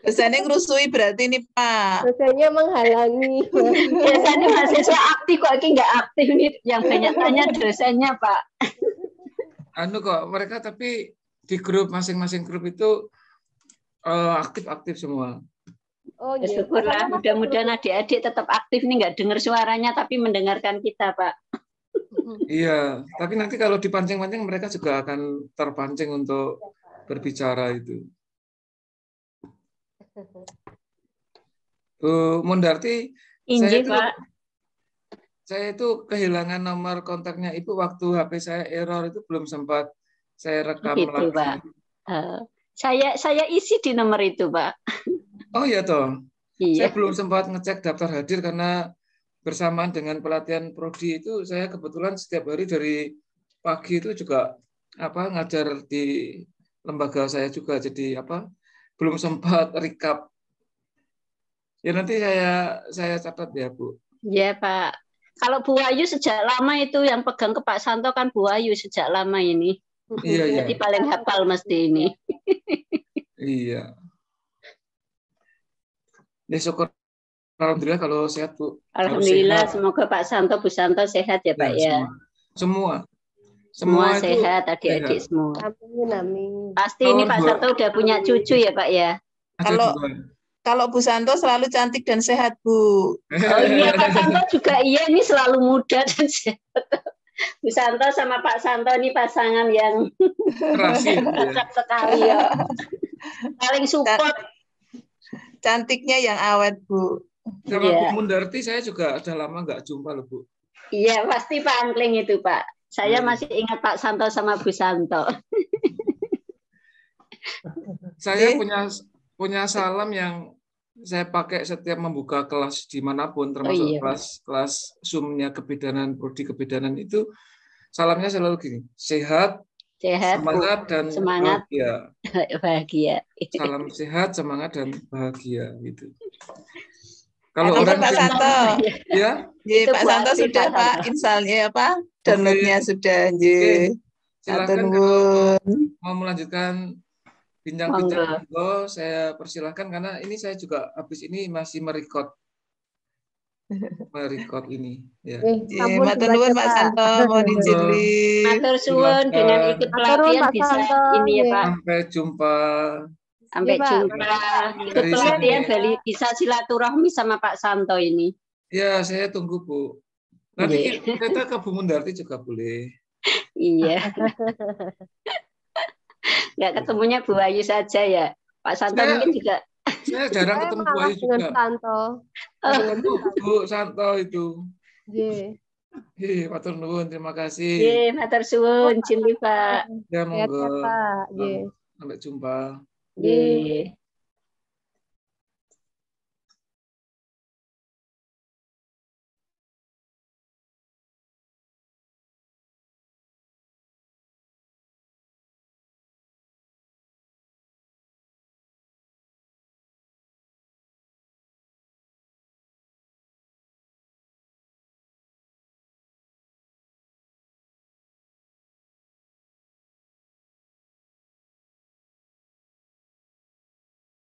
Dosennya ngerusui berarti nih Pak. Dosennya menghalangi. Biasanya mahasiswa aktif kok ini nggak aktif nih. Yang banyak tanya dosennya Pak. Kok mereka tapi di grup masing-masing grup itu aktif semua. Oh Ya, iya. syukurlah, mudah-mudahan adik-adik tetap aktif nih, nggak dengar suaranya tapi mendengarkan kita Pak. Iya, tapi nanti kalau dipancing-pancing mereka juga akan terpancing untuk berbicara itu. Bu Mundarti, Inji Pak. saya itu kehilangan nomor kontaknya Ibu waktu HP saya error itu belum sempat saya rekam Gitu lagi. Pak. Saya isi di nomor itu Pak. Oh iya toh. Iya. Saya belum sempat ngecek daftar hadir karena bersamaan dengan pelatihan prodi itu saya kebetulan setiap hari dari pagi itu juga ngajar di lembaga saya juga, jadi belum sempat recap. Ya nanti saya catat ya Bu. Ya Pak. Kalau Bu Ayu sejak lama itu yang pegang ke Pak Santo kan Bu Ayu sejak lama ini. Iya. Jadi paling hafal mesti ini. Iya. Ya syukur. Alhamdulillah kalau sehat Bu. Alhamdulillah Sehat. semoga Pak Santo Bu Santo sehat ya Pak ya. Semua. Semua itu sehat, adik-adik sehat. semua. Amin, amin. Pasti ini Pak Santo udah punya cucu ya Pak ya? Kalau kalau Bu Santo selalu cantik dan sehat, Bu. Oh iya, Pak Santo juga iya, ini selalu muda dan sehat. Bu Santo sama Pak Santo ini pasangan yang cocok sekali ya. Paling support. Cantiknya yang awet, Bu. Sama Bu Mundarti saya juga udah lama nggak jumpa loh, Bu. Iya, pasti Pak Angkling itu, Pak. Saya masih ingat Pak Santo sama Bu Santo. Saya punya salam yang saya pakai setiap membuka kelas dimanapun, termasuk kelas Zoom-nya kebidanan, prodi kebidanan itu, salamnya selalu gini, sehat, semangat, dan bahagia. Bahagia. Salam sehat, semangat, dan bahagia. Gitu. Kalau Nomor orang Pak Santo. Ya, Pak Santo sudah Pak, installnya apa? Downloadnya sudah. Silakan kalau mau melanjutkan bincang-bincang, saya persilahkan karena ini saya juga habis ini masih merecord ini. Ya. Matur nuwun Pak Santo, mohon izin. Matur suwun, dengan ikut pelatihan bisa ini ya Pak. Sampai jumpa. Sampai jumpa. Ikut pelatihan bisa silaturahmi sama Pak Santo ini. Ya, saya tunggu Bu. Nanti kita ke Bu Mundarti juga boleh. Iya. Nggak ketemunya Bu Ayu saja ya. Pak Santo mungkin juga. Saya jarang ketemu Bu Ayu juga. Dengan Santo. Bu Santo itu. Matur nuwun, terima kasih. Matur suwun, cinta Pak. Ya, monggo. Pak. Sampai jumpa.